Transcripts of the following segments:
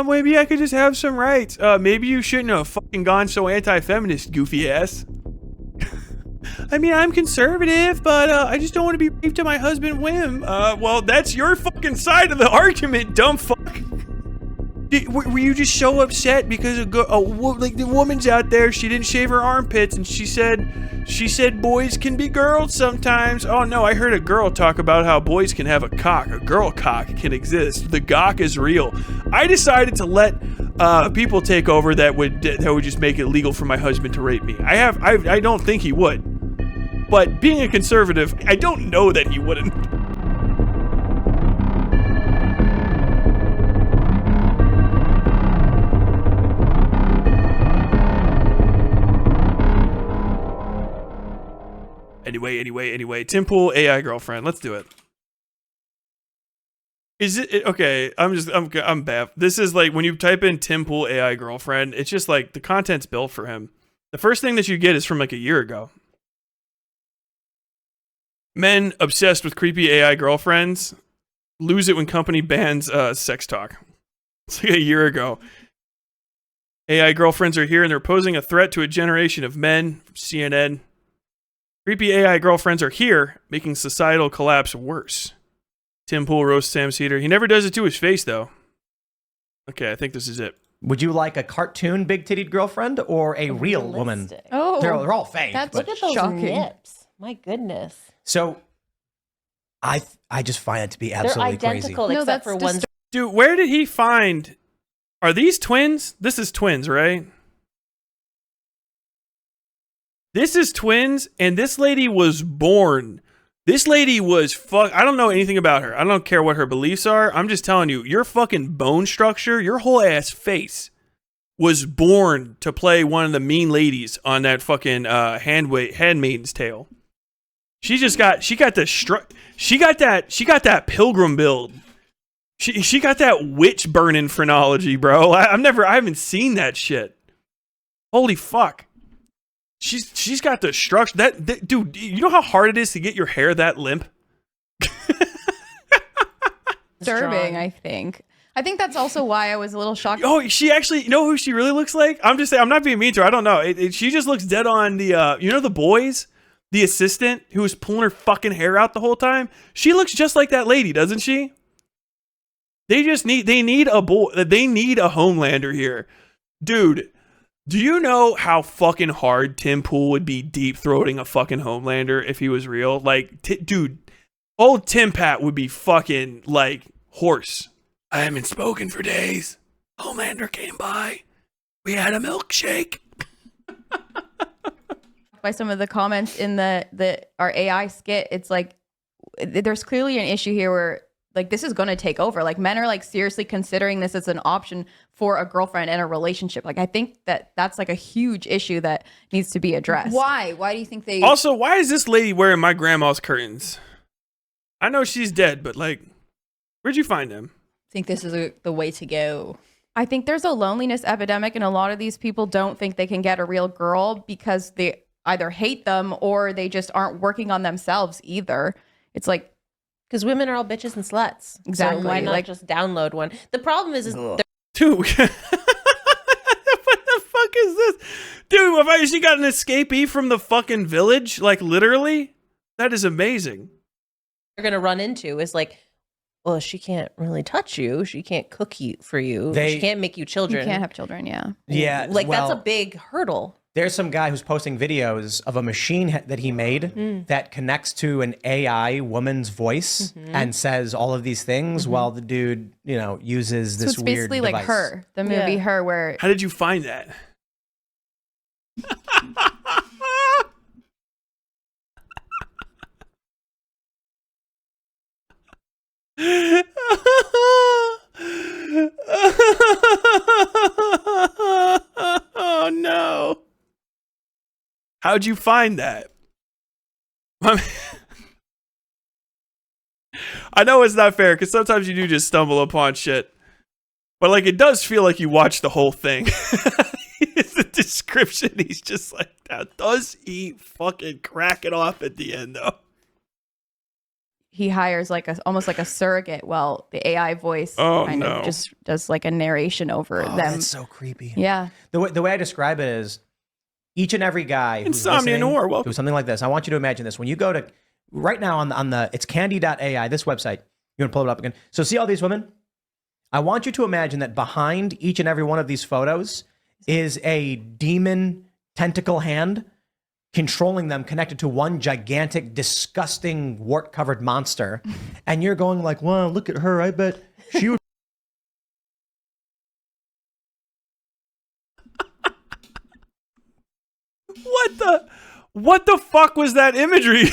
maybe I could just have some rights. Maybe you shouldn't have fucking gone so anti-feminist, goofy ass. I mean, I'm conservative, but I just don't want to be raped at my husband's whim. Well, that's your fucking side of the argument, dumb fuck. Were you just so upset because like the woman's out there, she didn't shave her armpits, and she said boys can be girls sometimes. Oh no, I heard a girl talk about how boys can have a cock. A girl cock can exist. The gawk is real. I decided to let people take over that would just make it legal for my husband to rape me. I don't think he would, but being a conservative, I don't know that he wouldn't. Anyway, Tim Pool AI girlfriend. Let's do it. Is it okay? I'm bad. This is like when you type in Tim Pool AI girlfriend, it's just like the content's built for him. The first thing that you get is from like a year ago. Men obsessed with creepy AI girlfriends lose it when company bans sex talk. It's like a year ago. AI girlfriends are here and they're posing a threat to a generation of men. CNN. Creepy AI girlfriends are here, making societal collapse worse. Tim Pool roasts Sam Cedar. He never does it to his face, though. Okay, I think this is it. Would you like a cartoon big-titted girlfriend or a real woman? Oh, they're all fake. Look at those shocking nips. My goodness. So, I just find it to be absolutely They're identical crazy. except for one. Dude, where did he find... Are these twins? This is twins, right? This is twins, and this lady was born. This lady was I don't know anything about her. I don't care what her beliefs are. I'm just telling you, your fucking bone structure, your whole ass face was born to play one of the mean ladies on that fucking Handmaid's Tale. She got that pilgrim build. She got that witch burning phrenology, bro. I haven't seen that shit. Holy fuck. She's got the structure that dude, you know how hard it is to get your hair that limp? Disturbing, I think. I think that's also why I was a little shocked. Oh, she actually, you know who she really looks like? I'm just saying, I'm not being mean to her. I don't know. She just looks dead on the, you know, the boys, the assistant who was pulling her fucking hair out the whole time. She looks just like that lady, doesn't she? They need a Homelander here, dude. Do you know how fucking hard Tim Pool would be deep throating a fucking Homelander if he was real? Like, dude, old Tim Pat would be fucking like hoarse. I haven't spoken for days. Homelander came by. We had a milkshake. By some of the comments in our AI skit, it's like there's clearly an issue here where like this is going to take over. Like men are like seriously considering this as an option for a girlfriend and a relationship. Like I think that's like a huge issue that needs to be addressed. Why? Why do you think they... Also, why is this lady wearing my grandma's curtains? I know she's dead, but like, where'd you find them? think this is the way to go? I think there's a loneliness epidemic, and a lot of these people don't think they can get a real girl because they either hate them or they just aren't working on themselves either. It's like, because women are all bitches and sluts. Exactly. So why not just download one? The problem is dude, what the fuck is this? Dude, have she got an escapee from the fucking village? Like, literally? That is amazing. You're going to run into is like, well, she can't really touch you. She can't cook for you. She can't make you children. You can't have children, yeah. Yeah. Like, that's a big hurdle. There's some guy who's posting videos of a machine that he made that connects to an AI woman's voice and says all of these things while the dude, you know, uses this weird device. So it's basically like Her, the movie Her, where... How did you find that? Oh no. How'd you find that? I know it's not fair because sometimes you do just stumble upon shit. But like it does feel like you watched the whole thing. It's the description. He's just like, now, does he fucking crack it off at the end though? he hires like almost like a surrogate. Well, the AI voice of just does like a narration over them. That's so creepy. Yeah. The way I describe it is each and every guy who's Insomnia Noir, welcome. do something like this. I want you to imagine this. When you go to right now on the it's candy.ai, this website, you want to pull it up again. So see all these women? I want you to imagine that behind each and every one of these photos is a demon tentacle hand controlling them, connected to one gigantic, disgusting, wart-covered monster. And you're going like, well, look at her. I bet she would. What the fuck was that imagery?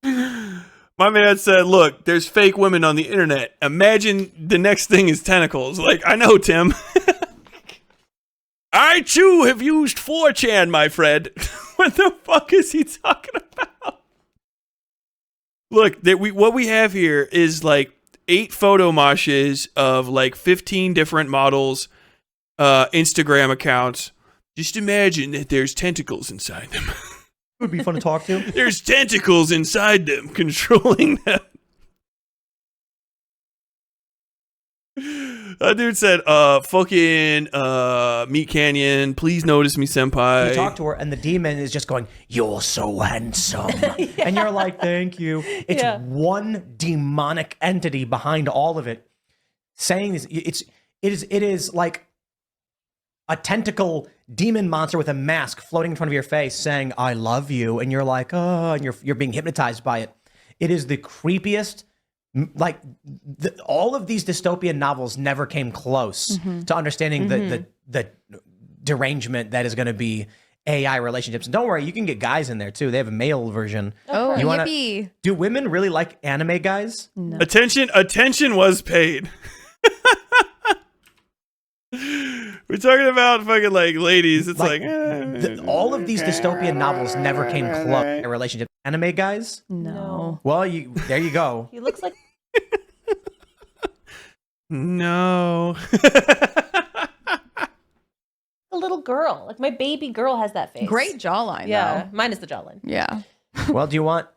My man said, look, there's fake women on the internet. Imagine the next thing is tentacles. Like, I know, Tim. I, too, have used 4chan, my friend. What the fuck is he talking about? Look, what we have here is like 8 photo moshes of like 15 different models, Instagram accounts. Just imagine that there's tentacles inside them. It would be fun to talk to. There's tentacles inside them controlling them. That dude said, fucking Meat Canyon, please notice me, senpai. You talk to her, and the demon is just going, "You're so handsome," and you're like, "Thank you." It's one demonic entity behind all of it, saying this. It is like a tentacle demon monster with a mask floating in front of your face, saying, "I love you," and you're like, "Oh," and you're being hypnotized by it. It is the creepiest. Like all of these dystopian novels never came close to understanding the derangement that is going to be AI relationships. And don't worry, you can get guys in there too. They have a male version. Oh, yippee. Do women really like anime guys? No. Attention was paid. We're talking about fucking like ladies. It's like all of these dystopian novels never came close to a relationship. Anime guys? No. Well, there you go. He looks like no. a little girl. Like my baby girl has that face. Great jawline. Yeah, though. mine is the jawline. Yeah. Well, do you want?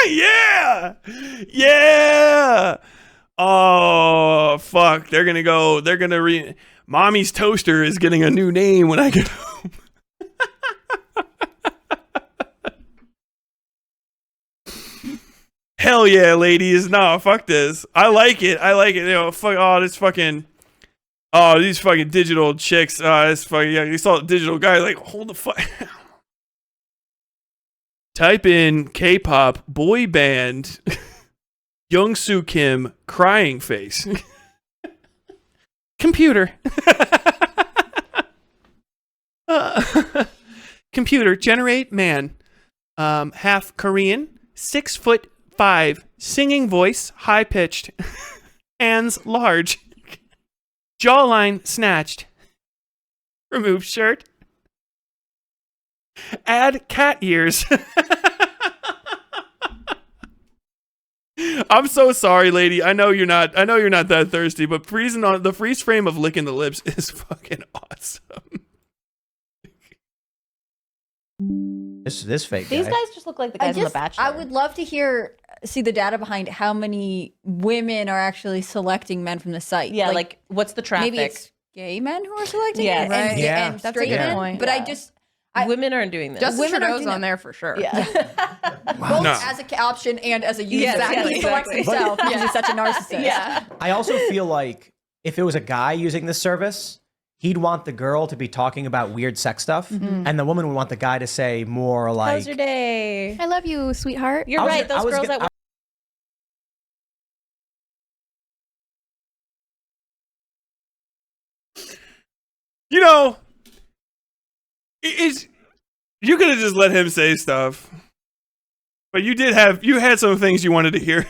Yeah. Oh fuck! They're gonna Mommy's toaster is getting a new name when I get home. Hell yeah, ladies! No, fuck this. I like it. You know, fuck. Oh, these fucking digital chicks. This fucking You saw a digital guy. Like, hold the fuck. Type in K-pop boy band. Youngsoo Kim crying face. Computer. Computer generate man. Half Korean, 6'5", singing voice, high pitched, hands large, jawline snatched. Remove shirt. Add cat ears. I'm so sorry, lady. I know you're not that thirsty, but the freeze frame of licking the lips is fucking awesome. This fake These guy. guys just look like the guys on The Bachelor. I would love to see the data behind how many women are actually selecting men from the site. Yeah, like what's the traffic? maybe it's gay men who are selecting Yes. it, Right. and, Yeah. and That's a straight good men. point. But Yeah. Women aren't doing this. Justin Women are Trudeau's doing on that. there for sure. Yeah. both No. as an option and as a user. Yes, He selects exactly. himself because he's such a narcissist. Yeah. I also feel like if it was a guy using this service, he'd want the girl to be talking about weird sex stuff, and the woman would want the guy to say more like, How's your day? I love you, sweetheart. You're I was right. gonna- I Those was girls gonna- that work. You know, you could have just let him say stuff, but you had some things you wanted to hear.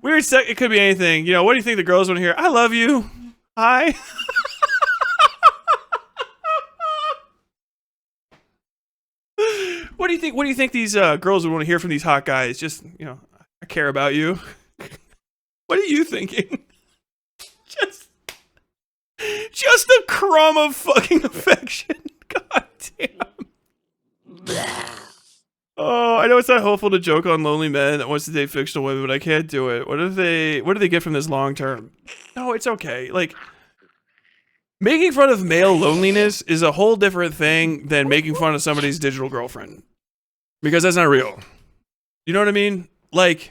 Weird sex. It could be anything. You know, what do you think the girls want to hear? I love you. Hi. What do you think these girls would want to hear from these hot guys? Just, you know, I care about you. What are you thinking? Just a crumb of fucking affection. God Oh, I know it's not hopeful to joke on lonely men that wants to date fictional women, but I can't do it. What do they get from this long term? No, it's okay. Like, making fun of male loneliness is a whole different thing than making fun of somebody's digital girlfriend. Because that's not real. You know what I mean? Like,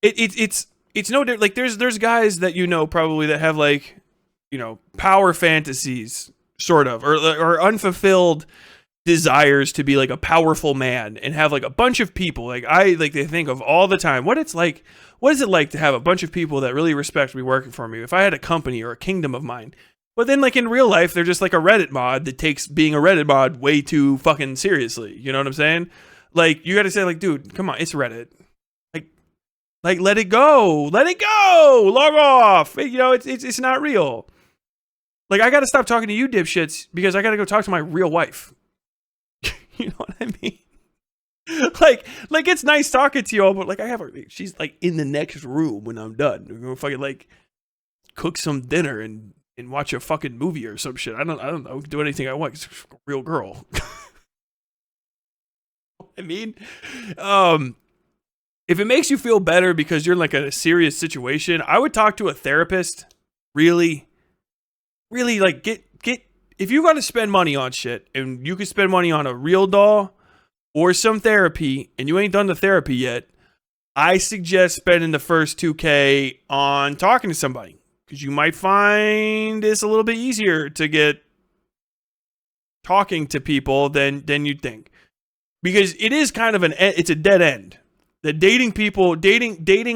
it's no different. Like, there's guys that you know probably that have, like, you know, power fantasies, sort of, or unfulfilled desires to be like a powerful man and have like a bunch of people they think of all the time what is it like to have a bunch of people that really respect me working for me if I had a company or a kingdom of mine. But then like in real life they're just like a Reddit mod that takes being a Reddit mod way too fucking seriously. You know what I'm saying? Like, you gotta say, like, dude, come on, it's Reddit. Like let it go, log off. You know, it's not real. Like, I gotta stop talking to you dipshits because I gotta go talk to my real wife. You know what I mean? Like it's nice talking to you all, but like she's like in the next room when I'm done. We're gonna fucking like cook some dinner and watch a fucking movie or some shit. I don't know, do anything I want. It's a real girl. I mean, if it makes you feel better because you're in like a serious situation, I would talk to a therapist. Really, like get. If you got to spend money on shit and you could spend money on a real doll or some therapy and you ain't done the therapy yet, I suggest spending the first $2,000 on talking to somebody because you might find it's a little bit easier to get talking to people than you'd think, because it is kind of it's a dead end. The dating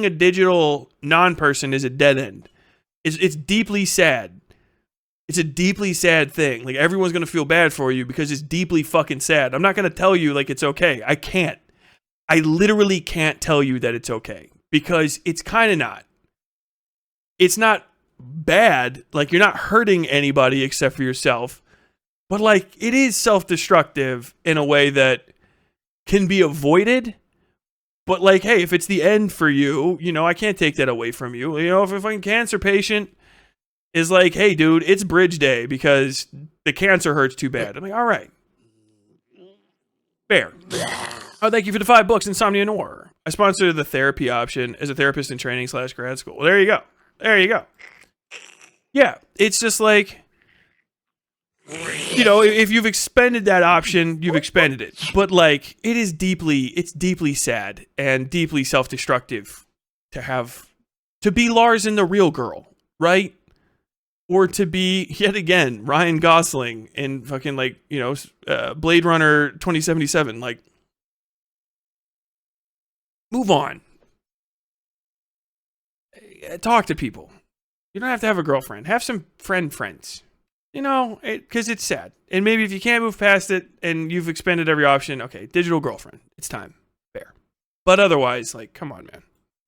a digital non-person is a dead end. It's deeply sad. It's a deeply sad thing. Like, everyone's going to feel bad for you because it's deeply fucking sad. I'm not going to tell you, like, it's okay. I can't. I literally can't tell you that it's okay because it's kind of not. It's not bad. Like, you're not hurting anybody except for yourself. But, like, it is self-destructive in a way that can be avoided. But, like, hey, if it's the end for you, you know, I can't take that away from you. You know, if a fucking cancer patient is like, hey, dude, it's bridge day because the cancer hurts too bad. I'm like, all right. Fair. Oh, thank you for the $5, Insomnia Noir. I sponsor the therapy option as a therapist in training / grad school. Well, there you go. Yeah, it's just like, you know, if you've expended that option, you've expended it. But like, it's deeply sad and deeply self-destructive to be Larson the real girl, right? Or to be, yet again, Ryan Gosling in fucking, like, you know, Blade Runner 2077. Like, move on. Talk to people. You don't have to have a girlfriend. Have some friends. You know, because it's sad. And maybe if you can't move past it and you've expended every option, okay, digital girlfriend. It's time. Fair. But otherwise, like, come on, man.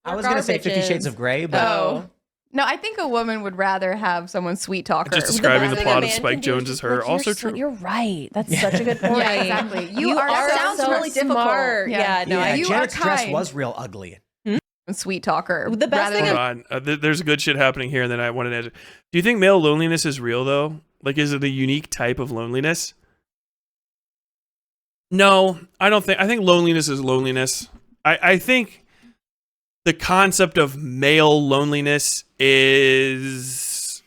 I was going to say 50 Shades of Grey, but... No, I think a woman would rather have someone sweet talk her. Just describing the plot of Spike Jones as her. Also true. You're right. That's such a good point. Yeah, exactly. You are sounds so really difficult. smart. Yeah, no, yeah, you Janet's are dress kind. was real ugly. Sweet talker. The best thing. Hold on. There's good shit happening here, and then I want to answer. Do you think male loneliness is real, though? Like, is it a unique type of loneliness? No, I don't think. I think loneliness is loneliness. I think the concept of male loneliness is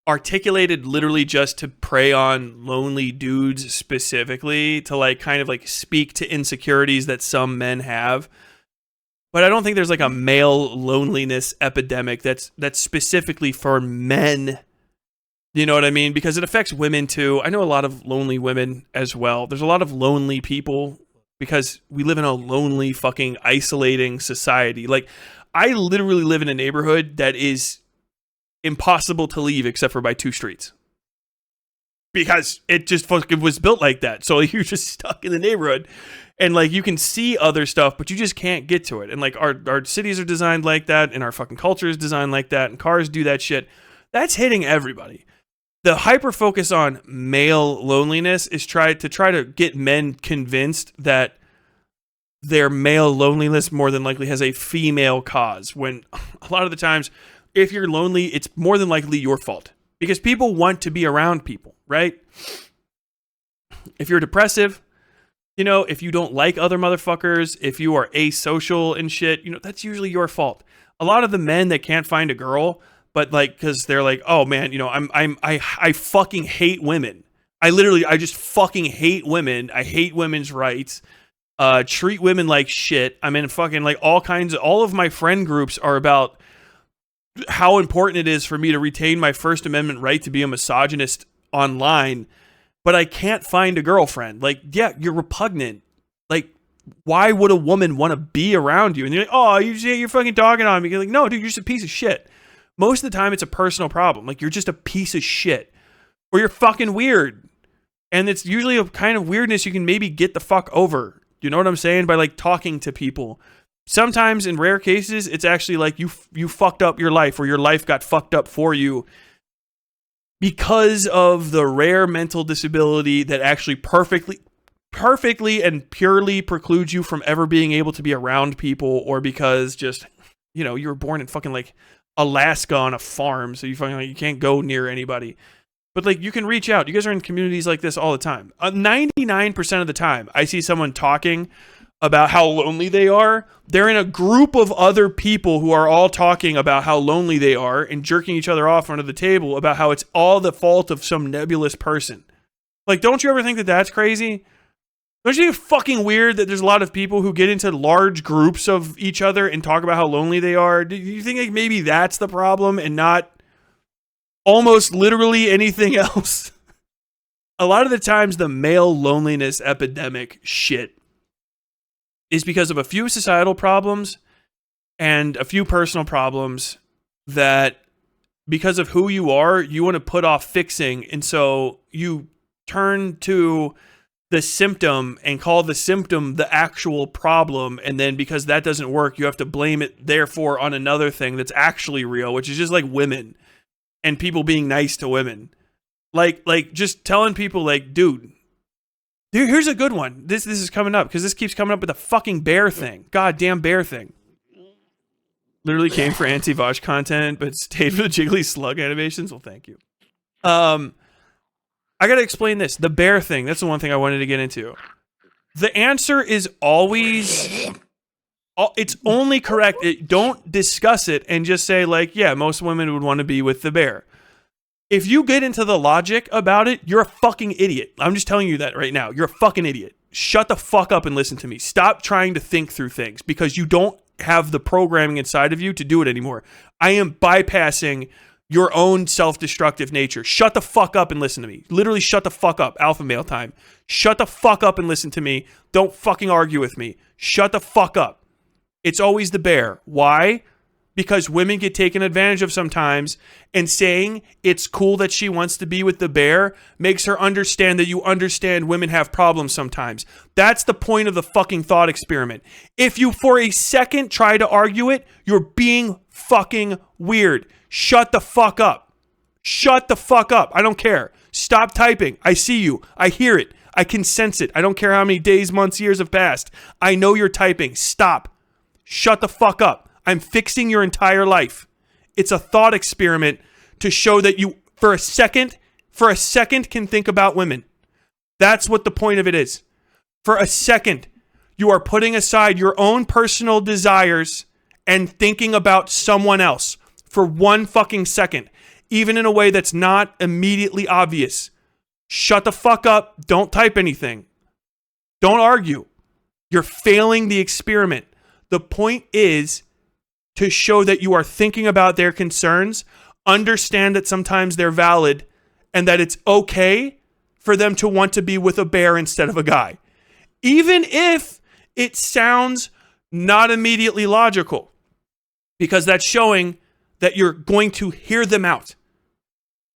articulated literally just to prey on lonely dudes specifically, to like kind of like speak to insecurities that some men have. But I don't think there's like a male loneliness epidemic that's specifically for men. You know what I mean? Because it affects women too. I know a lot of lonely women as well. There's a lot of lonely people because we live in a lonely, fucking isolating society. Like, I literally live in a neighborhood that is impossible to leave except for by 2 streets. Because it just fucking was built like that. So you're just stuck in the neighborhood. And like, you can see other stuff, but you just can't get to it. And like, our cities are designed like that, and our fucking culture is designed like that, and cars do that shit. That's hitting everybody. The hyper focus on male loneliness is try to get men convinced that their male loneliness more than likely has a female cause, when a lot of the times, if you're lonely, it's more than likely your fault, because people want to be around people, right? if you're depressive, if you don't like other motherfuckers, if you are asocial and shit, that's usually your fault. A lot of the men that can't find a girl, but like, cause they're like, oh man, I fucking hate women. I just fucking hate women. I hate women's rights. Treat women like shit. I mean, fucking like all of my friend groups are about how important it is for me to retain my First Amendment right to be a misogynist online, but I can't find a girlfriend. Like, yeah, you're repugnant. Like, why would a woman want to be around you? And you're like, oh, you're fucking dogging on me. You're like, no, dude, you're just a piece of shit. Most of the time, it's a personal problem. Like, you're just a piece of shit. Or you're fucking weird. And it's usually a kind of weirdness you can maybe get the fuck over. You know what I'm saying? By like talking to people. Sometimes in rare cases, it's actually like you fucked up your life, or your life got fucked up for you because of the rare mental disability that actually perfectly and purely precludes you from ever being able to be around people, or because just, you were born in fucking like Alaska on a farm, so you fucking like, you can't go near anybody. But like, you can reach out. You guys are in communities like this all the time. 99% of the time, I see someone talking about how lonely they are. They're in a group of other people who are all talking about how lonely they are and jerking each other off under the table about how it's all the fault of some nebulous person. Like, don't you ever think that that's crazy? Don't you think it's fucking weird that there's a lot of people who get into large groups of each other and talk about how lonely they are? Do you think like maybe that's the problem and not almost literally anything else? A lot of the times the male loneliness epidemic shit is because of a few societal problems and a few personal problems that, because of who you are, you want to put off fixing. And so you turn to the symptom and call the symptom the actual problem. And then because that doesn't work, you have to blame it, therefore, on another thing that's actually real, which is just like women and people being nice to women. Like just telling people like, dude, here's a good one. This is coming up because this keeps coming up with the fucking bear thing. Goddamn bear thing. Literally came for anti-Vosh content, but stayed for the jiggly slug animations. Well, thank you. I got to explain this. The bear thing. That's the one thing I wanted to get into. The answer is always, it's only correct. Don't discuss it and just say like, yeah, most women would want to be with the bear. If you get into the logic about it, you're a fucking idiot. I'm just telling you that right now. You're a fucking idiot. Shut the fuck up and listen to me. Stop trying to think through things because you don't have the programming inside of you to do it anymore. I am bypassing your own self-destructive nature. Shut the fuck up and listen to me. Literally shut the fuck up. Alpha male time. Shut the fuck up and listen to me. Don't fucking argue with me. Shut the fuck up. It's always the bear. Why? Because women get taken advantage of sometimes, and saying it's cool that she wants to be with the bear makes her understand that you understand women have problems sometimes. That's the point of the fucking thought experiment. If you for a second try to argue it, you're being fucking weird. Shut the fuck up. Shut the fuck up. I don't care. Stop typing. I see you. I hear it. I can sense it. I don't care how many days, months, years have passed. I know you're typing. Stop. Shut the fuck up. I'm fixing your entire life. It's a thought experiment to show that you, for a second, can think about women. That's what the point of it is. For a second, you are putting aside your own personal desires and thinking about someone else for 1 fucking second, even in a way that's not immediately obvious. Shut the fuck up. Don't type anything. Don't argue. You're failing the experiment. The point is to show that you are thinking about their concerns, understand that sometimes they're valid, and that it's okay for them to want to be with a bear instead of a guy. Even if it sounds not immediately logical, because that's showing that you're going to hear them out.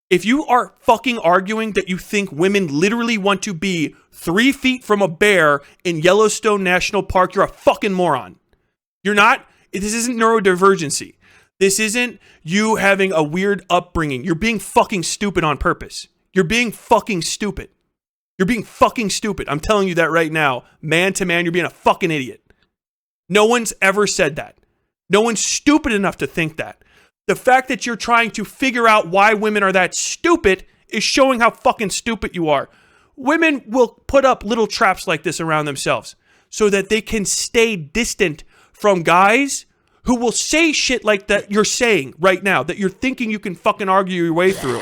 If you are fucking arguing that you think women literally want to be 3 feet from a bear in Yellowstone National Park, you're a fucking moron. You're not. This isn't neurodivergency. This isn't you having a weird upbringing. You're being fucking stupid on purpose. You're being fucking stupid. You're being fucking stupid. I'm telling you that right now. Man to man, you're being a fucking idiot. No one's ever said that. No one's stupid enough to think that. The fact that you're trying to figure out why women are that stupid is showing how fucking stupid you are. Women will put up little traps like this around themselves so that they can stay distant from guys who will say shit like that you're saying right now, that you're thinking you can fucking argue your way through.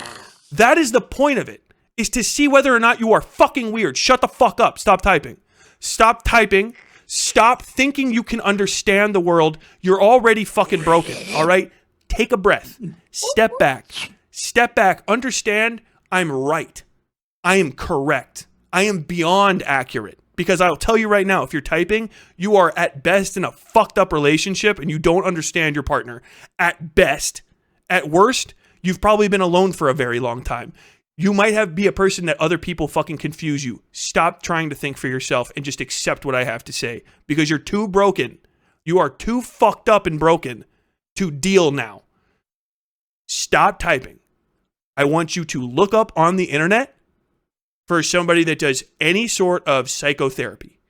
That is the point of it, is to see whether or not you are fucking weird. Shut the fuck up. Stop typing. Stop typing. Stop thinking you can understand the world. You're already fucking broken, all right? Take a breath. Step back. Step back. Understand I'm right. I am correct. I am beyond accurate. Because I'll tell you right now, if you're typing, you are at best in a fucked up relationship and you don't understand your partner. At best. At worst, you've probably been alone for a very long time. You might be a person that other people fucking confuse you. Stop trying to think for yourself and just accept what I have to say. Because you're too broken. You are too fucked up and broken to deal now. Stop typing. I want you to look up on the internet for somebody that does any sort of psychotherapy.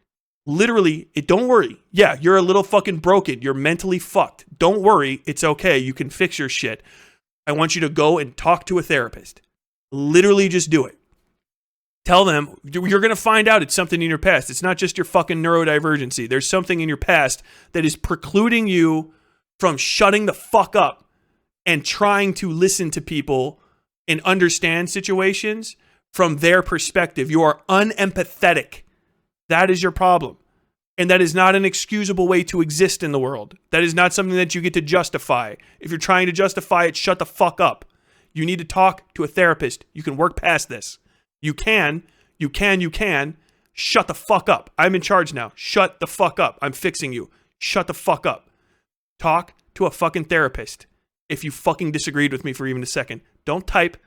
Literally, don't worry. Yeah, you're a little fucking broken. You're mentally fucked. Don't worry. It's okay. You can fix your shit. I want you to go and talk to a therapist. Literally just do it. Tell them, you're going to find out it's something in your past. It's not just your fucking neurodivergency. There's something in your past that is precluding you from shutting the fuck up and trying to listen to people and understand situations from their perspective. You are unempathetic. That is your problem. And that is not an excusable way to exist in the world. That is not something that you get to justify. If you're trying to justify it, shut the fuck up. You need to talk to a therapist. You can work past this. You can. Shut the fuck up. I'm in charge now. Shut the fuck up. I'm fixing you. Shut the fuck up. Talk to a fucking therapist. If you fucking disagreed with me for even a second. Don't type.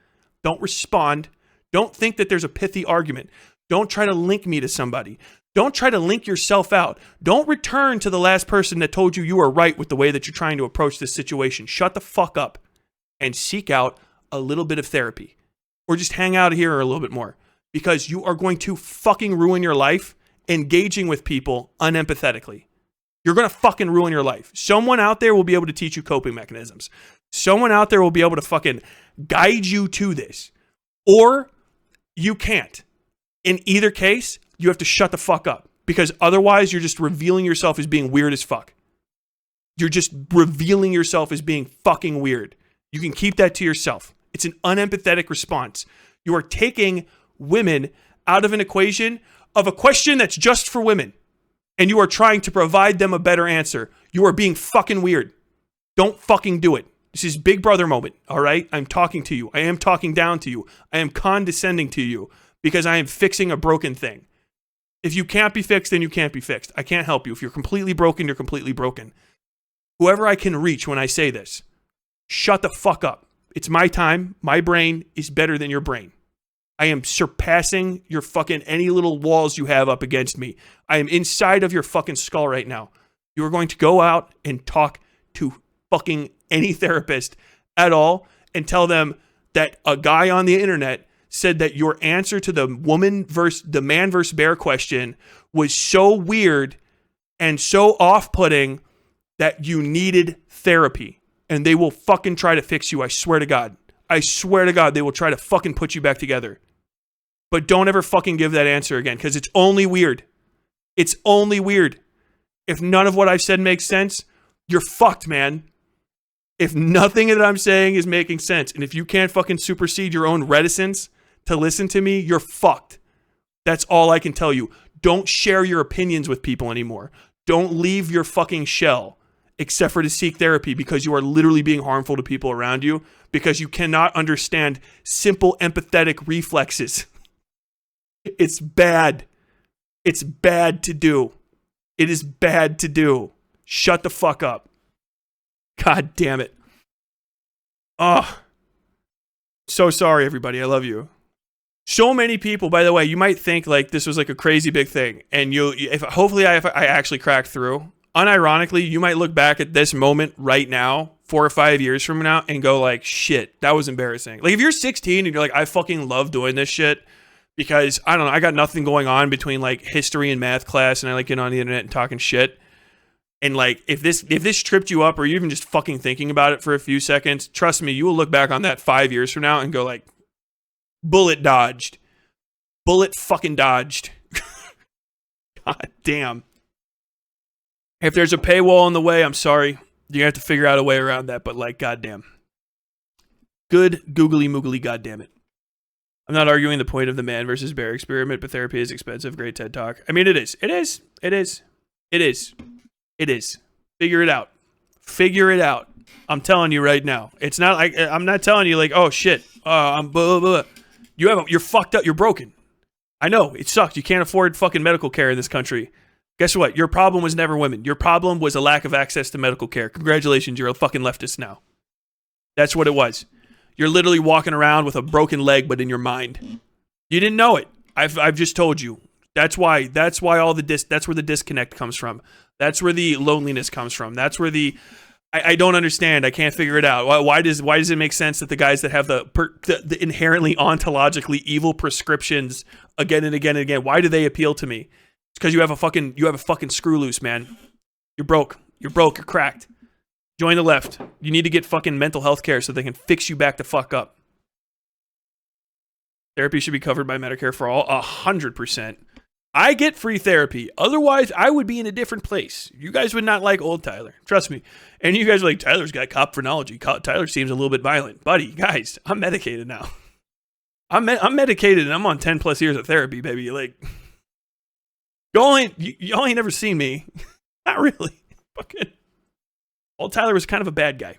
Don't respond. Don't think that there's a pithy argument. Don't try to link me to somebody. Don't try to link yourself out. Don't return to the last person that told you are right with the way that you're trying to approach this situation. Shut the fuck up and seek out a little bit of therapy. Or just hang out here a little bit more. Because you are going to fucking ruin your life engaging with people unempathetically. You're going to fucking ruin your life. Someone out there will be able to teach you coping mechanisms. Someone out there will be able to fucking guide you to this. Or you can't. In either case, you have to shut the fuck up. Because otherwise, you're just revealing yourself as being weird as fuck. You're just revealing yourself as being fucking weird. You can keep that to yourself. It's an unempathetic response. You are taking women out of an equation of a question that's just for women. And you are trying to provide them a better answer. You are being fucking weird. Don't fucking do it. This is Big Brother moment, all right? I'm talking to you. I am talking down to you. I am condescending to you because I am fixing a broken thing. If you can't be fixed, then you can't be fixed. I can't help you. If you're completely broken, you're completely broken. Whoever I can reach when I say this, shut the fuck up. It's my time. My brain is better than your brain. I am surpassing your fucking any little walls you have up against me. I am inside of your fucking skull right now. You are going to go out and talk to fucking any therapist at all and tell them that a guy on the internet said that your answer to the man versus bear question was so weird and so off-putting that you needed therapy. And they will fucking try to fix you. I swear to God. I swear to God, they will try to fucking put you back together. But don't ever fucking give that answer again, because it's only weird. It's only weird. If none of what I've said makes sense, you're fucked, man. If nothing that I'm saying is making sense, and if you can't fucking supersede your own reticence to listen to me, you're fucked. That's all I can tell you. Don't share your opinions with people anymore. Don't leave your fucking shell, except for to seek therapy, because you are literally being harmful to people around you, because you cannot understand simple empathetic reflexes. It's bad. It's bad to do. It is bad to do. Shut the fuck up. God damn it. Oh. So sorry, everybody. I love you. So many people, by the way, you might think like this was like a crazy big thing. And hopefully I actually cracked through. Unironically, you might look back at this moment right now, 4 or 5 years from now, and go like, shit, that was embarrassing. Like if you're 16 and you're like, I fucking love doing this shit, because, I don't know, I got nothing going on between, like, history and math class, and I like getting on the internet and talking shit. And, like, if this tripped you up, or you're even just fucking thinking about it for a few seconds, trust me, you will look back on that 5 years from now and go, like, bullet dodged. Bullet fucking dodged. God damn. If there's a paywall in the way, I'm sorry. You have to figure out a way around that, but like, goddamn. Good googly moogly, goddamn it. I'm not arguing the point of the man versus bear experiment, but therapy is expensive. Great TED Talk. I mean, it is. It is. It is. It is. It is. Figure it out. Figure it out. I'm telling you right now. It's not like, I'm not telling you like, oh shit, I'm blah, blah, blah. You're fucked up. You're broken. I know it sucks. You can't afford fucking medical care in this country. Guess what? Your problem was never women. Your problem was a lack of access to medical care. Congratulations. You're a fucking leftist now. That's what it was. You're literally walking around with a broken leg, but in your mind. You didn't know it. I've just told you. That's why all the that's where the disconnect comes from. That's where the loneliness comes from. That's where the I don't understand. I can't figure it out. Why does it make sense that the guys that have the inherently ontologically evil prescriptions again and again and again, why do they appeal to me? It's because you have a fucking screw loose, man. You're broke. You're cracked. Join the left. You need to get fucking mental health care so they can fix you back the fuck up. Therapy should be covered by Medicare for all, 100%. I get free therapy. Otherwise, I would be in a different place. You guys would not like old Tyler. Trust me. And you guys are like, Tyler's got cop phrenology. Tyler seems a little bit violent. Buddy, guys, I'm medicated now. I'm medicated and I'm on 10 plus years of therapy, baby. Like, y'all ain't never seen me. Not really. Fucking. Old Tyler was kind of a bad guy.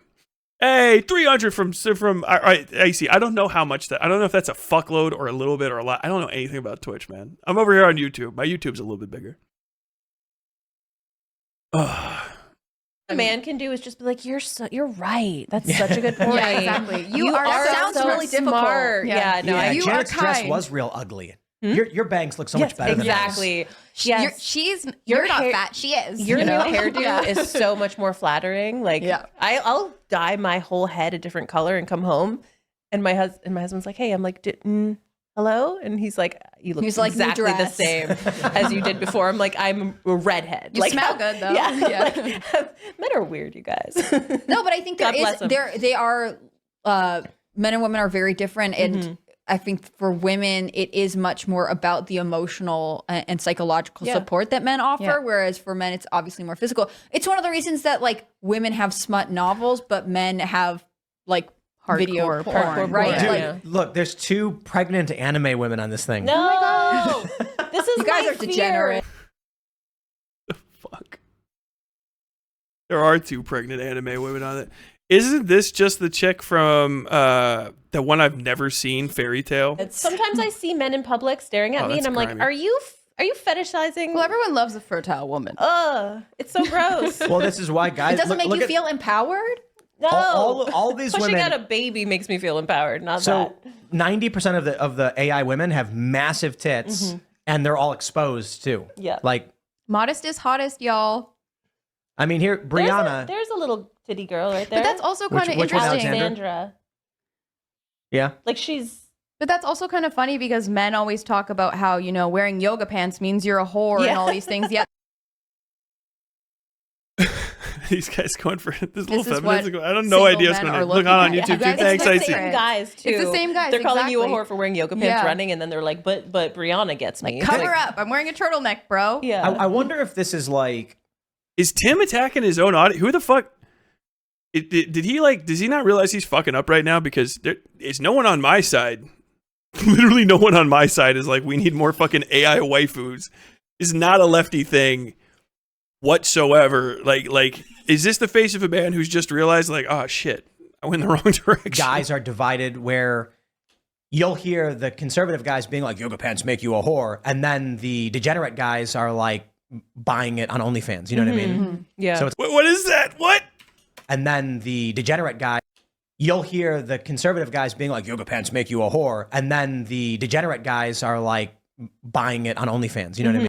Hey, 300 from all right, AC. I don't know how much that. I don't know if that's a fuckload or a little bit or a lot. I don't know anything about Twitch, man. I'm over here on YouTube. My YouTube's a little bit bigger. A man can do is just be like, you're right. That's such a good point. Yeah, exactly. You are that sounds so really smart. difficult. Yeah, no, Yeah, you Janet's are dress kind. was real ugly. Your bangs look so much better exactly. than You're not fat. She is. Your you new know? hairdo Yeah. is so much more flattering. Like, Yeah. I'll dye my whole head a different color and come home, and my husband's like, "Hey," I'm like, "Hello," and he's like, "You look like, new exactly the dress. same as you did before." I'm like, "I'm a redhead." You like, smell good though. Yeah, Yeah. like, men are weird, you guys. No, but I think God bless 'em. they are men and women are very different, and I think for women it is much more about the emotional and psychological support that men offer, whereas for men it's obviously more physical. It's one of the reasons that like women have smut novels, but men have like video porn, right? porn. Like, Dude, Look, there's 2 pregnant anime women on this thing. No, this is you guys my are fear. degenerate. Fuck. There are 2 pregnant anime women on it. Isn't this just the chick from the one I've never seen, Fairy Tale? Sometimes I see men in public staring at me, and that's I'm grimy. like, "Are you fetishizing?" Well, everyone loves a fertile woman. It's so gross. Well, this is why guys It doesn't make you at feel empowered. No, all these pushing women. out a baby makes me feel empowered. Not So that. 90% of the AI women have massive tits, and they're all exposed too. Yeah. Like, Modest is hottest, y'all. I mean, here Brianna. There's a little titty girl right there. But that's also kind of Which one, interesting. Alexandra? Alexandra. Yeah. Like she's. But that's also kind of funny because men always talk about how, you know, wearing yoga pants means you're a whore and all these things. Yet These guys going for this little is feminism. what I don't know single idea what's men going are on. Look looking on at. YouTube You too. guys- Thanks, It's I the see. same guys too. It's the same guys, They're calling you a exactly. whore for wearing yoga pants Yeah. running, and then they're like, but Brianna gets me. cover Like, up. I'm wearing a turtleneck, bro. Yeah. I wonder if this is like. Is Tim attacking his own audience? Who the fuck? Did he like? Does he not realize he's fucking up right now? Because there is no one on my side. Literally, no one on my side is like, we need more fucking AI waifus. Is not a lefty thing whatsoever. Like, is this the face of a man who's just realized, like, oh shit, I went in the wrong direction? Guys are divided where you'll hear the conservative guys being like, yoga pants make you a whore. And then the degenerate guys are like buying it on OnlyFans. You know what I mean? Yeah. So it's, What is that? What? and then the degenerate guy, you'll hear the conservative guys being like, yoga pants make you a whore. And then the degenerate guys are like buying it on OnlyFans. You know what I mean?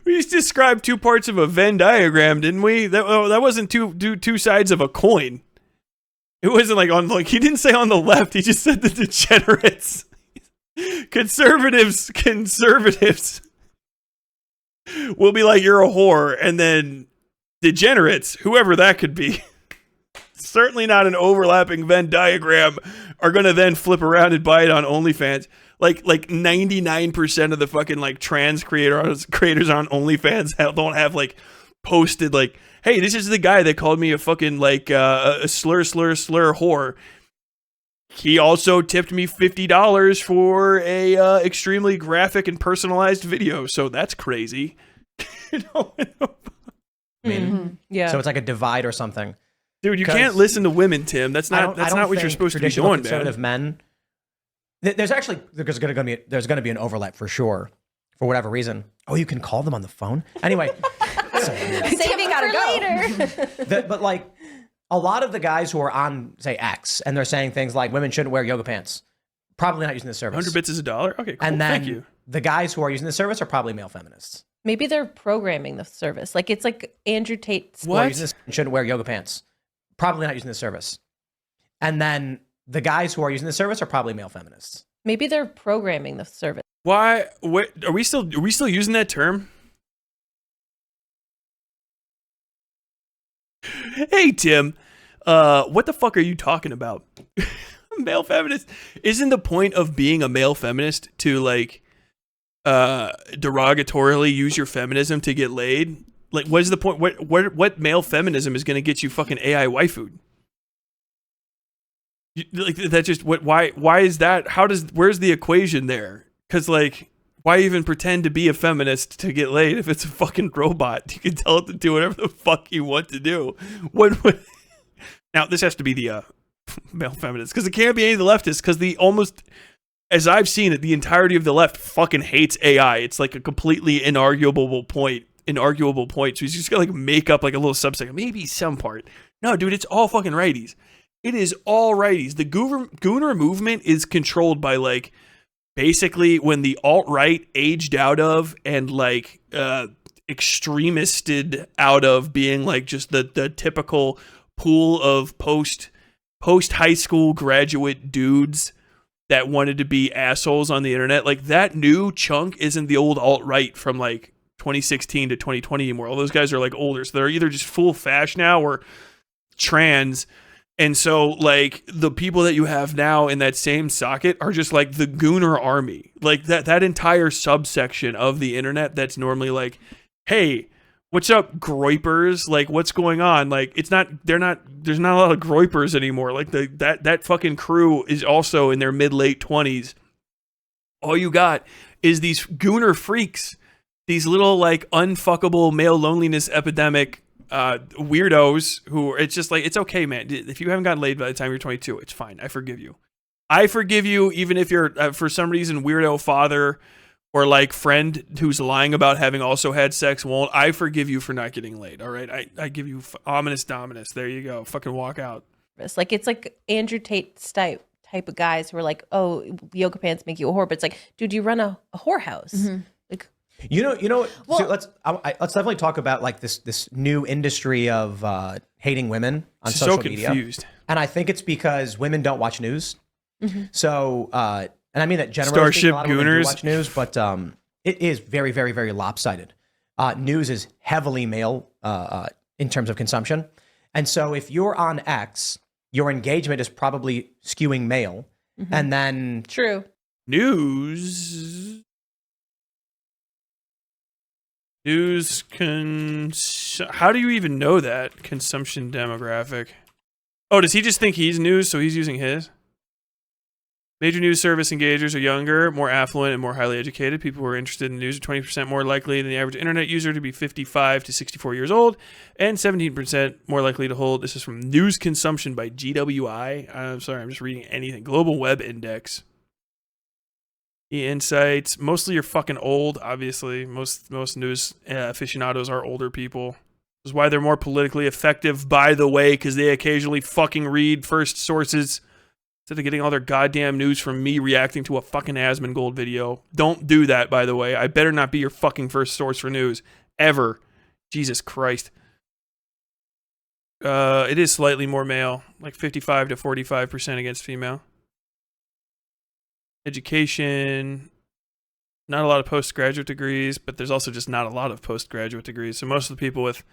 We just described 2 parts of a Venn diagram, didn't we? That wasn't two sides of a coin. It wasn't like on like he didn't say on the left. He just said the degenerates, conservatives will be like, you're a whore, and then degenerates, whoever that could be, certainly not an overlapping Venn diagram, are going to then flip around and buy it on OnlyFans. Like 99% of the fucking like trans creators on OnlyFans don't have like posted like, hey, this is the guy that called me a fucking like a slur whore. He also tipped me $50 for a extremely graphic and personalized video. So that's crazy. You know? I mean, Yeah. so it's like a divide or something. Dude, you can't listen to women, Tim. That's not what you're think supposed to be traditional doing, conservative man. There's going to be an overlap for sure, for whatever reason. Oh, you can call them on the phone. Anyway, Saving gotta go. but like a lot of the guys who are on say X and they're saying things like women shouldn't wear yoga pants, probably not using this service. 100 bits is $1. Okay, cool. And then Thank you. the guys who are using the service are probably male feminists. Maybe they're programming the service. Like it's like Andrew Tate's. Who are using this shouldn't wear yoga pants, probably not using the service. And then the guys who are using the service are probably male feminists. Maybe they're programming the service. Why? What are we still using that term? Hey Tim, what the fuck are you talking about? Male feminist? Isn't the point of being a male feminist to like derogatorily use your feminism to get laid? Like, what is the point? What male feminism is going to get you fucking AI waifu? Like that just what? Why is that? Where's the equation there? Because like, why even pretend to be a feminist to get laid if it's a fucking robot? You can tell it to do whatever the fuck you want to do. What now, this has to be the male feminist, because it can't be any of the leftists, because the almost, as I've seen it, the entirety of the left fucking hates AI. It's like a completely inarguable point. So he's just gonna like make up like a little subsect, maybe some part. No, dude, it's all fucking righties. It is all righties. The Gooner movement is controlled by like basically when the alt-right aged out of and like extremisted out of being like just the typical pool of post high school graduate dudes that wanted to be assholes on the internet. Like that new chunk isn't the old alt-right from like 2016 to 2020 anymore. All those guys are like older, so they're either just full fash now or trans. And so, like, the people that you have now in that same socket are just, like, the Gooner army. Like, that entire subsection of the internet that's normally like, hey, what's up, groypers? Like, what's going on? Like, there's not a lot of groypers anymore. Like, that fucking crew is also in their mid-late 20s. All you got is these Gooner freaks, these little, like, unfuckable male loneliness epidemic weirdos who it's just like, it's okay, man. If you haven't gotten laid by the time you're 22, it's fine. I forgive you. Even if you're for some reason weirdo father or like friend who's lying about having also had sex won't. I forgive you for not getting laid. All right, I give you ominous dominus. There you go. Fucking walk out. Like it's like Andrew Tate's type of guys who are like, oh, yoga pants make you a whore, but it's like, dude, you run a whorehouse. Mm-hmm. Like, You know. Well, so let's definitely talk about like this new industry of hating women on social media. So confused. And I think it's because women don't watch news. mm-hmm. So, and I mean that generally Starship speaking, a lot of women do Gooners. watch news, but it is very, very, very lopsided. News is heavily male in terms of consumption, and so if you're on X, your engagement is probably skewing male, Mm-hmm. and then True. News how do you even know that consumption demographic? Oh, does he just think he's news, so he's using his? Major news service engagers are younger, more affluent, and more highly educated. People who are interested in news are 20% more likely than the average internet user to be 55 to 64 years old, and 17% more likely to hold. This is from News Consumption by GWI. I'm sorry, I'm just reading anything. Global Web Index. The insights, mostly you're fucking old, obviously. Most news aficionados are older people. This is why they're more politically effective, by the way, because they occasionally fucking read first sources instead of getting all their goddamn news from me reacting to a fucking Asmongold video. Don't do that, by the way. I better not be your fucking first source for news. Ever. Jesus Christ. It is slightly more male, like 55 to 45% against female. Education, not a lot of postgraduate degrees, but there's also just not a lot of postgraduate degrees. So most of the people with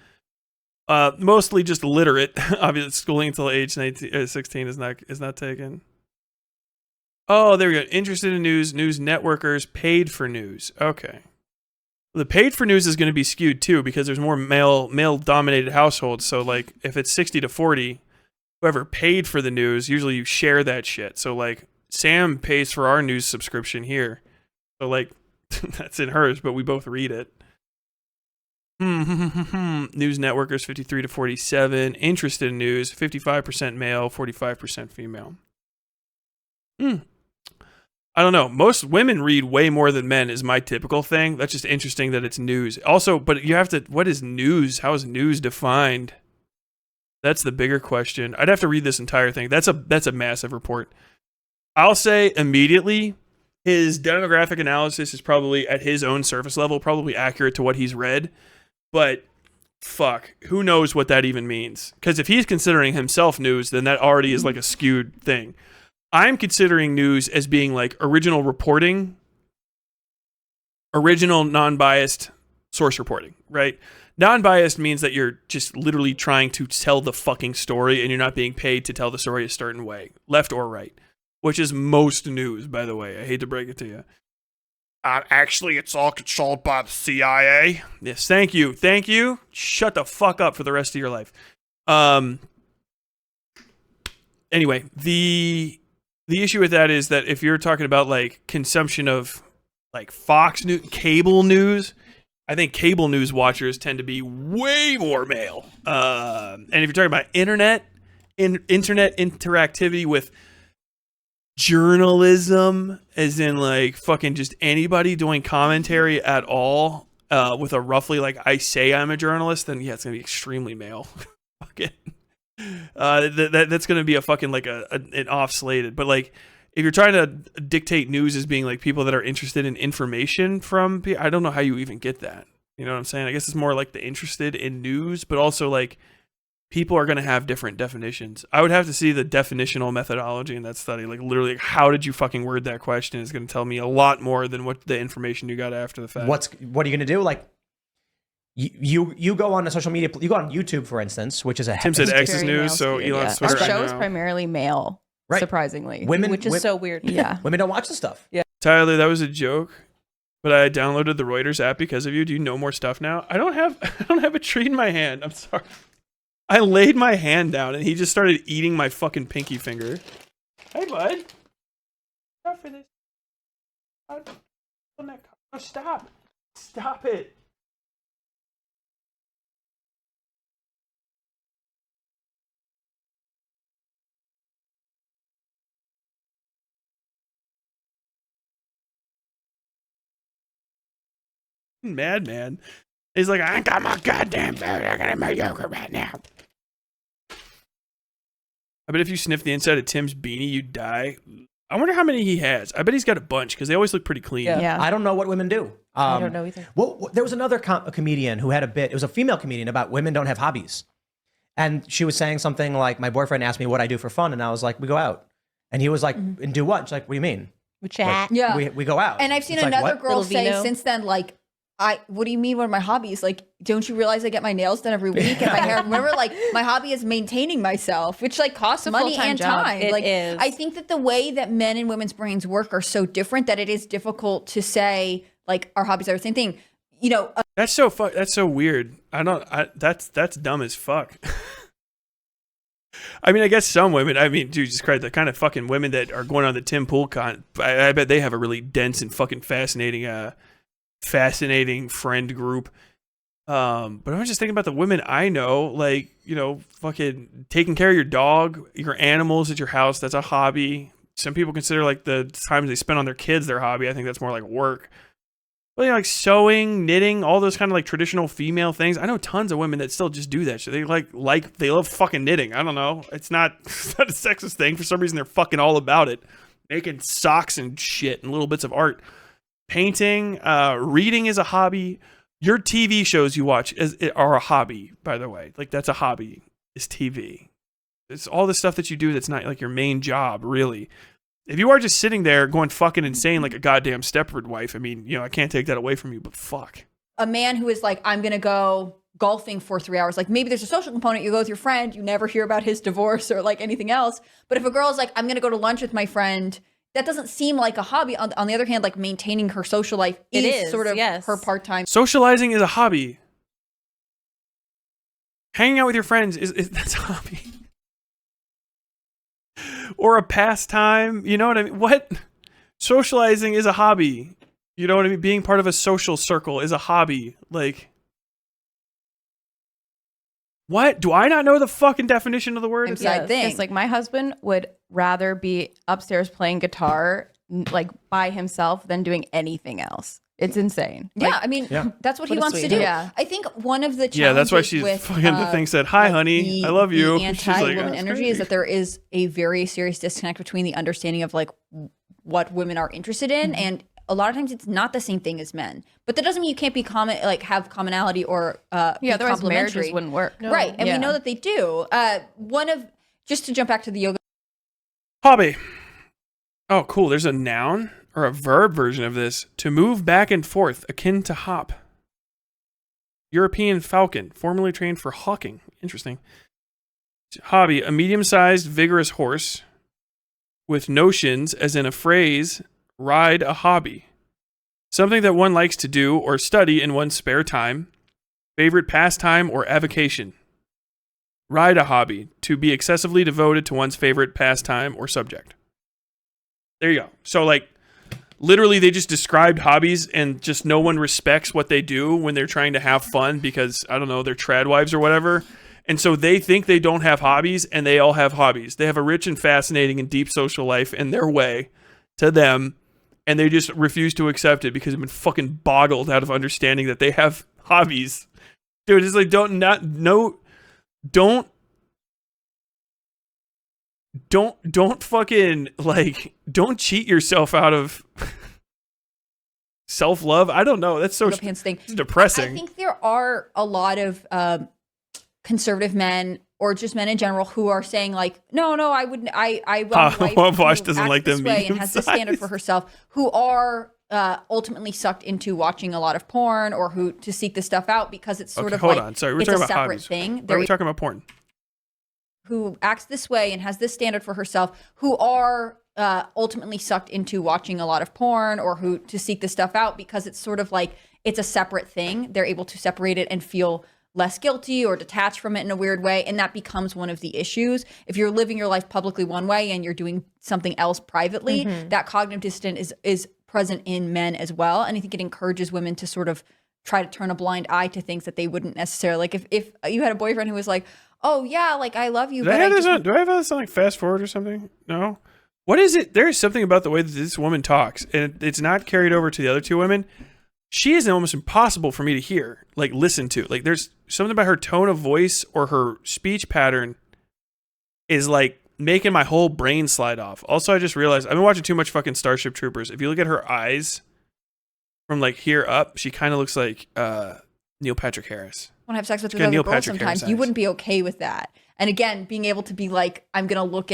mostly just illiterate, obviously schooling until age 16 is not taken. Oh, there we go. Interested in news, news networkers, paid for news. Okay. The paid for news is going to be skewed too because there's more male dominated households. So like if it's 60-40, whoever paid for the news, usually you share that shit. So like Sam pays for our news subscription here. So like that's in hers, but we both read it. News networkers 53-47. Interested in news 55% male, 45% female. I don't know. Most women read way more than men is my typical thing. That's just interesting that it's news. Also, but you have to, what is news? How is news defined? That's the bigger question. I'd have to read this entire thing. That's a massive report. I'll say immediately, his demographic analysis is probably at his own surface level, probably accurate to what he's read. But fuck, who knows what that even means? Because if he's considering himself news, then that already is like a skewed thing. I'm considering news as being like original reporting, original non-biased source reporting, right? Non-biased means that you're just literally trying to tell the fucking story and you're not being paid to tell the story a certain way, left or right, which is most news, by the way. I hate to break it to you. Actually, it's all controlled by the CIA. Yes, thank you. Thank you. Shut the fuck up for the rest of your life. Anyway, the issue with that is that if you're talking about like consumption of like Fox News, cable news, I think cable news watchers tend to be way more male. And if you're talking about internet interactivity with journalism, as in like fucking just anybody doing commentary at all, with a roughly like I say I'm a journalist, then yeah, it's gonna be extremely male. Fucking. That's gonna be a fucking like an off slated, but like if you're trying to dictate news as being like people that are interested in information from, I don't know how you even get that. You know what I'm saying? I guess it's more like the interested in news, but also like people are gonna have different definitions. I would have to see the definitional methodology in that study. Like literally, like, how did you fucking word that question is gonna tell me a lot more than what the information you got after the fact. What are you gonna do? Like. You go on a social media, you go on YouTube, for instance, which is a Tim said X is very male news, so skewed, Elon's Our Twitter show is now. primarily male, Right. surprisingly. Which is so weird. Yeah. Women don't watch the stuff. Yeah. Tyler, that was a joke, but I downloaded the Reuters app because of you. Do you know more stuff now? I don't have a treat in my hand. I'm sorry. I laid my hand down and he just started eating my fucking pinky finger. Hey, bud. Stop for this. Oh, stop. Stop it. Madman. He's like, I ain't got my goddamn food. I gotta make yogurt right now. I bet if you sniff the inside of Tim's beanie, you'd die. I wonder how many he has. I bet he's got a bunch because they always look pretty clean. Yeah. I don't know what women do. I don't know either. Well, there was another comedian who had a bit. It was a female comedian about women don't have hobbies. And she was saying something like, my boyfriend asked me what I do for fun. And I was like, we go out. And he was like, and do what? She's like, what do you mean? We chat. Like, Yeah. we go out. And I've seen It's like, another what? girl Little say vino. since then, like, what do you mean? What are my hobbies? Like, don't you realize I get my nails done every week and my hair? Remember, like, my hobby is maintaining myself, which like costs a money full-time and job. time. It like, is. I think that the way that men and women's brains work are so different that it is difficult to say like our hobbies are the same thing. You know, That's so weird. That's dumb as fuck. I mean, I guess some women, Jesus Christ, the kind of fucking women that are going on the Tim Pool con, I bet they have a really dense and fucking fascinating friend group. But I'm just thinking about the women I know, like, you know, fucking taking care of your dog, your animals at your house. That's a hobby. Some people consider like the times they spend on their kids their hobby. I think that's more like work. But you know, like sewing, knitting, all those kind of like traditional female things. I know tons of women that still just do that shit. They love fucking knitting. I don't know. It's not a sexist thing. For some reason, they're fucking all about it. Making socks and shit and little bits of art. Painting, reading is a hobby. Your TV shows you watch are a hobby, by the way. Like that's a hobby, is TV. It's all the stuff that you do that's not like your main job, really. If you are just sitting there going fucking insane like a goddamn Stepford wife, I mean, you know, I can't take that away from you, but fuck. a man who is like, I'm going to go golfing for 3 hours. Like maybe there's a social component. You go with your friend, you never hear about his divorce or like anything else. But if a girl is like, I'm going to go to lunch with my friend, that doesn't seem like a hobby. On the other hand, like maintaining her social life is sort of her part-time. Socializing is a hobby. Hanging out with your friends is that's a hobby. Or a pastime. You know what I mean? What? Socializing is a hobby. You know what I mean? Being part of a social circle is a hobby. Like, what? Do I not know the fucking definition of the word? Inside thing. Just like my husband would rather be upstairs playing guitar like by himself than doing anything else. It's insane. Yeah, Like, I mean, that's what he wants to do. Yeah. I think one of the challenges Yeah, that's why she's with, fucking the thing said, "Hi, honey, I love you." The She's like, anti-woman "That's energy great." is that there is a very serious disconnect between the understanding of like what women are interested in, and a lot of times it's not the same thing as men. But that doesn't mean you can't be have commonality or be otherwise complementary. marriages wouldn't work. Right, and we know that they do. Just to jump back to the yoga. Hobby. Oh, cool. There's a noun or a verb version of this. To move back and forth, akin to hop. European falcon, formerly trained for hawking. Interesting. Hobby, a medium-sized, vigorous horse with notions, as in a phrase, ride a hobby. Something that one likes to do or study in one's spare time. Favorite pastime or avocation. Ride a hobby, to be excessively devoted to one's favorite pastime or subject. There you go. So, like, literally they just described hobbies and just no one respects what they do when they're trying to have fun because, I don't know, they're Tradwives or whatever. And so they think they don't have hobbies and they all have hobbies. They have a rich and fascinating and deep social life in their way to them. And they just refuse to accept it because they've been fucking boggled out of understanding that they have hobbies. Dude, it's like, don't fucking, like, don't cheat yourself out of self-love. I don't know. That's so pants thing. It's depressing. I think there are a lot of conservative men or just men in general who are saying like, no, I wouldn't. I Vosh doesn't like them way and has this standard for herself. Who are ultimately sucked into watching a lot of porn or who to seek this stuff out because it's sort of hold like on. Sorry, we're it's talking a about separate hobbies. thing. Why are we talking about porn? Who acts this way and has this standard for herself, who are ultimately sucked into watching a lot of porn or who to seek this stuff out because it's sort of like it's a separate thing. They're able to separate it and feel less guilty or detached from it in a weird way. And that becomes one of the issues. If you're living your life publicly one way and you're doing something else privately, that cognitive dissonance is present in men as well. And I think it encourages women to sort of try to turn a blind eye to things that they wouldn't necessarily, like if you had a boyfriend who was like, oh yeah, like I love you. Do I have this on like fast forward or something? No. What is it? There is something about the way that this woman talks, and it's not carried over to the other two women. She is almost impossible for me to hear, like listen to. Like there's something about her tone of voice or her speech pattern is like making my whole brain slide off. Also, I just realized I've been watching too much fucking Starship Troopers. If you look at her eyes from like here up, she kind of looks like Neil Patrick Harris. Want to have sex with Got other Neil girls Patrick sometimes, Harris you eyes. wouldn't be okay with that. And again, being able to be like, I'm gonna look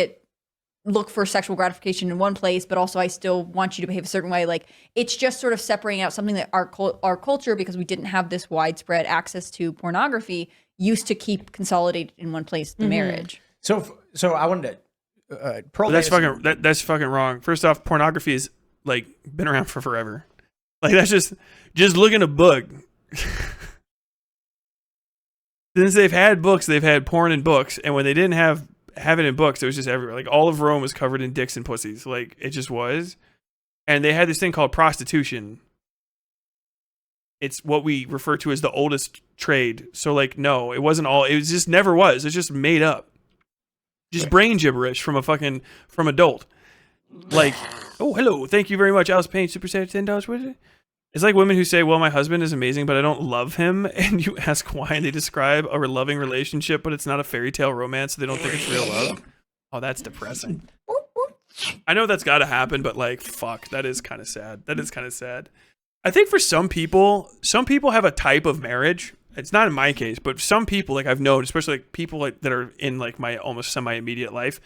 for sexual gratification in one place, but also I still want you to behave a certain way. Like it's just sort of separating out something that our culture, because we didn't have this widespread access to pornography, used to keep consolidated in one place, the marriage. So I wanted to. Pearl That's Davis- that's fucking wrong. First off, pornography is like been around for forever. Like that's just look in a book. Since they've had books, they've had porn in books, and when they didn't have it in books, it was just everywhere. Like all of Rome was covered in dicks and pussies. Like it just was. And they had this thing called prostitution. It's what we refer to as the oldest trade. So like no, it wasn't all. It was just never was. It's just made up. Just brain gibberish from adult. Like, oh hello, thank you very much, Alice Payne, super sad $10 with it. It's like women who say, well, my husband is amazing, but I don't love him. And you ask why, and they describe a loving relationship, but it's not a fairy tale romance, so they don't think it's real love. Oh, that's depressing. I know that's got to happen, but like, fuck, that is kind of sad. That is kind of sad. I think for some people have a type of marriage. It's not in my case, but some people, like I've known, especially like people like that are in like my almost semi-immediate life,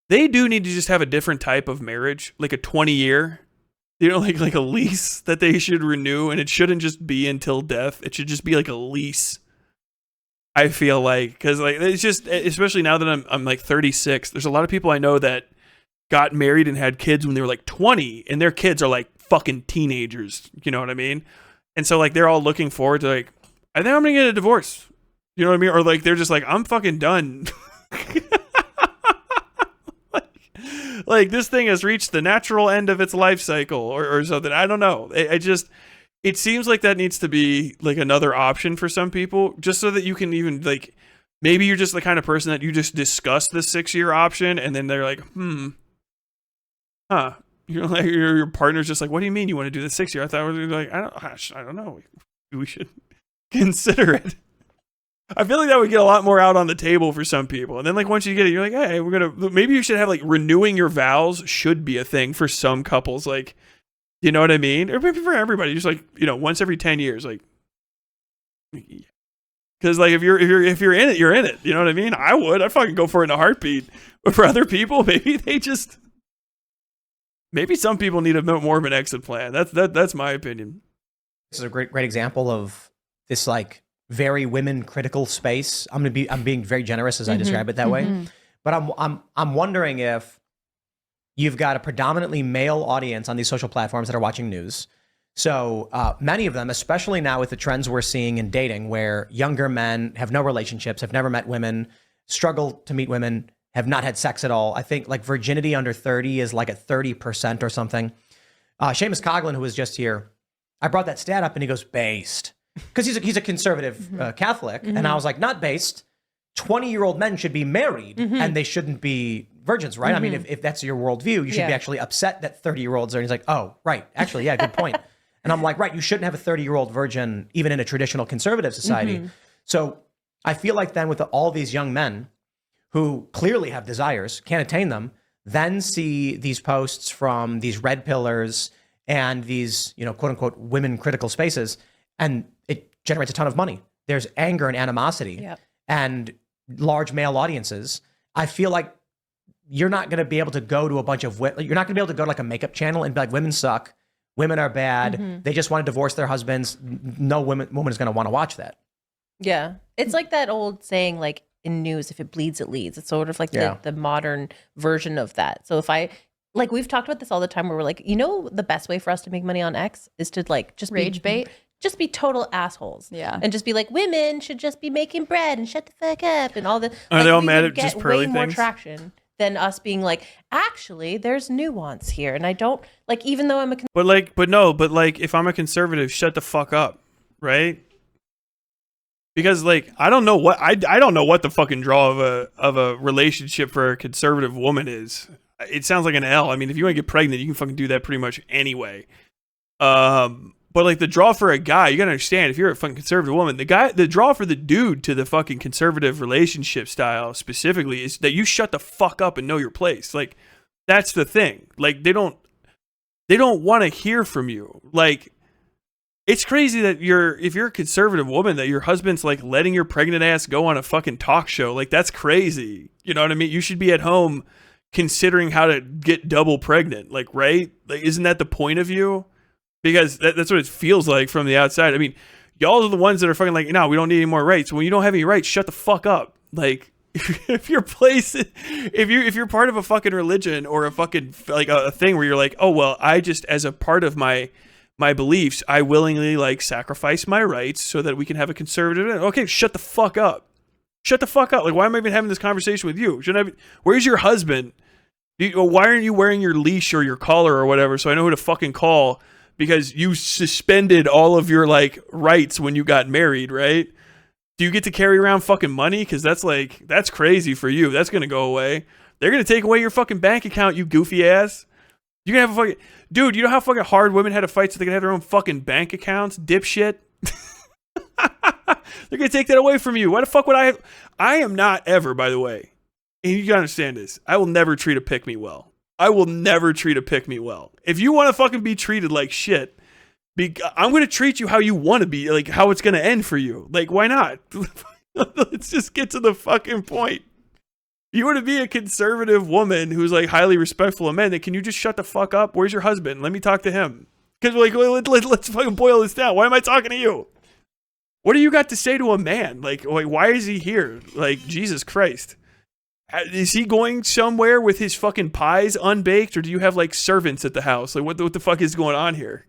they do need to just have a different type of marriage, like a 20-year. You know, like a lease that they should renew, and it shouldn't just be until death. It should just be like a lease. I feel like, because like it's just, especially now that I'm like 36. There's a lot of people I know that got married and had kids when they were like 20, and their kids are like fucking teenagers. You know what I mean? And so like they're all looking forward to like, I think I'm gonna get a divorce. You know what I mean? Or like they're just like, I'm fucking done. like this thing has reached the natural end of its life cycle or something. I don't know. It seems like that needs to be like another option for some people, just so that you can even like, maybe you're just the kind of person that you just discuss the 6-year option and then they're like, you're like, your partner's just like, what do you mean you want to do the 6-year? I thought we were like, I don't know. We should consider it. I feel like that would get a lot more out on the table for some people. And then like once you get it, you're like, hey, maybe you should have like renewing your vows should be a thing for some couples. Like, you know what I mean? Or maybe for everybody, just like, you know, once every 10 years, like, because like if you're in it, you're in it. You know what I mean? I'd fucking go for it in a heartbeat. But for other people, maybe some people need a bit more of an exit plan. That's my opinion. This is a great example of this like very women critical space. I'm being very generous as I describe it that way. But I'm wondering if you've got a predominantly male audience on these social platforms that are watching news. So many of them, especially now with the trends we're seeing in dating, where younger men have no relationships, have never met women, struggle to meet women, have not had sex at all. I think like virginity under 30 is like at 30% or something. Seamus Coughlin, who was just here, I brought that stat up and he goes, based. Because he's a conservative Catholic. And I was like, not based. 20-year-old men should be married and they shouldn't be virgins, right? I mean, if that's your worldview, you should be actually upset that 30-year-olds are. And he's like, oh, right. Actually, yeah, good point. And I'm like, right, you shouldn't have a 30-year-old virgin even in a traditional conservative society. So I feel like then with all these young men who clearly have desires, can't attain them, then see these posts from these red pillars and these, you know, quote unquote, women critical spaces, and it generates a ton of money. There's anger and animosity and large male audiences. I feel like you're not going to be able to go to a bunch of, you're not going to be able to go to like a makeup channel and be like, women suck. Women are bad. They just want to divorce their husbands. No woman is going to want to watch that. Yeah. It's like that old saying, like in news, if it bleeds, it leads. It's sort of like the modern version of that. So if like we've talked about this all the time where we're like, you know, the best way for us to make money on X is to like just Rage bait. Just be total assholes. Yeah. And just be like, women should just be making bread and shut the fuck up and all the. Are like, they all we mad would at get just pearly way more things? traction than us being like, actually, there's nuance here. And I don't like, even though I'm a But if I'm a conservative, shut the fuck up, right? Because like I don't know what the fucking draw of a relationship for a conservative woman is. It sounds like an L. I mean, if you want to get pregnant, you can fucking do that pretty much anyway. But like the draw for a guy, you gotta understand, if you're a fucking conservative woman, the draw for the dude to the fucking conservative relationship style specifically is that you shut the fuck up and know your place. Like that's the thing. Like they don't want to hear from you. Like it's crazy that if you're a conservative woman, that your husband's like letting your pregnant ass go on a fucking talk show. Like that's crazy. You know what I mean? You should be at home considering how to get double pregnant. Like, right? Like, isn't that the point of you? Because that's what it feels like from the outside. I mean, y'all are the ones that are fucking like, no, we don't need any more rights. When you don't have any rights, shut the fuck up. Like, if you're part of a fucking religion or a fucking like a thing where you're like, oh well, I just as a part of my beliefs, I willingly like sacrifice my rights so that we can have a conservative. Okay, shut the fuck up. Shut the fuck up. Like, why am I even having this conversation with you? Where's your husband? Why aren't you wearing your leash or your collar or whatever so I know who to fucking call? Because you suspended all of your like rights when you got married, right? Do you get to carry around fucking money? Because that's crazy for you. That's gonna go away. They're gonna take away your fucking bank account, you goofy ass. You're gonna have a fucking dude. You know how fucking hard women had to fight so they could have their own fucking bank accounts, dipshit. They're gonna take that away from you. Why the fuck would I? I am not ever, by the way, and you gotta understand this. I will never treat a pick me well. I will never treat a pick me well. If you want to fucking be treated like shit, I'm going to treat you how you want to be, like how it's going to end for you. Like, why not? Let's just get to the fucking point. You want to be a conservative woman who's like highly respectful of men, then can you just shut the fuck up? Where's your husband? Let me talk to him. Because like, let's fucking boil this down. Why am I talking to you? What do you got to say to a man? Like why is he here? Like, Jesus Christ. Is he going somewhere with his fucking pies unbaked, or do you have like servants at the house? Like what the fuck is going on here?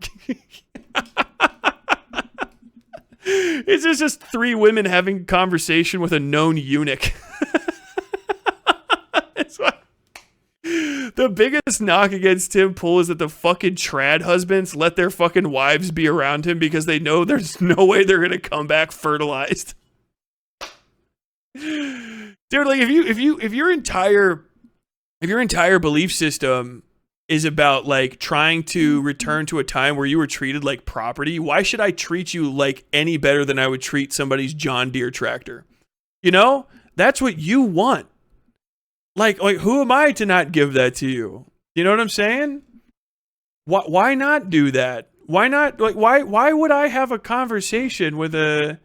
It's just 3 women having a conversation with a known eunuch. It's what, the biggest knock against Tim Pool is that the fucking trad husbands let their fucking wives be around him because they know there's no way they're gonna come back fertilized. Dude, like if your entire belief system is about like trying to return to a time where you were treated like property, why should I treat you like any better than I would treat somebody's John Deere tractor? You know? That's what you want. Like who am I to not give that to you? You know what I'm saying? Why not do that? Why not, like, why would I have a conversation with a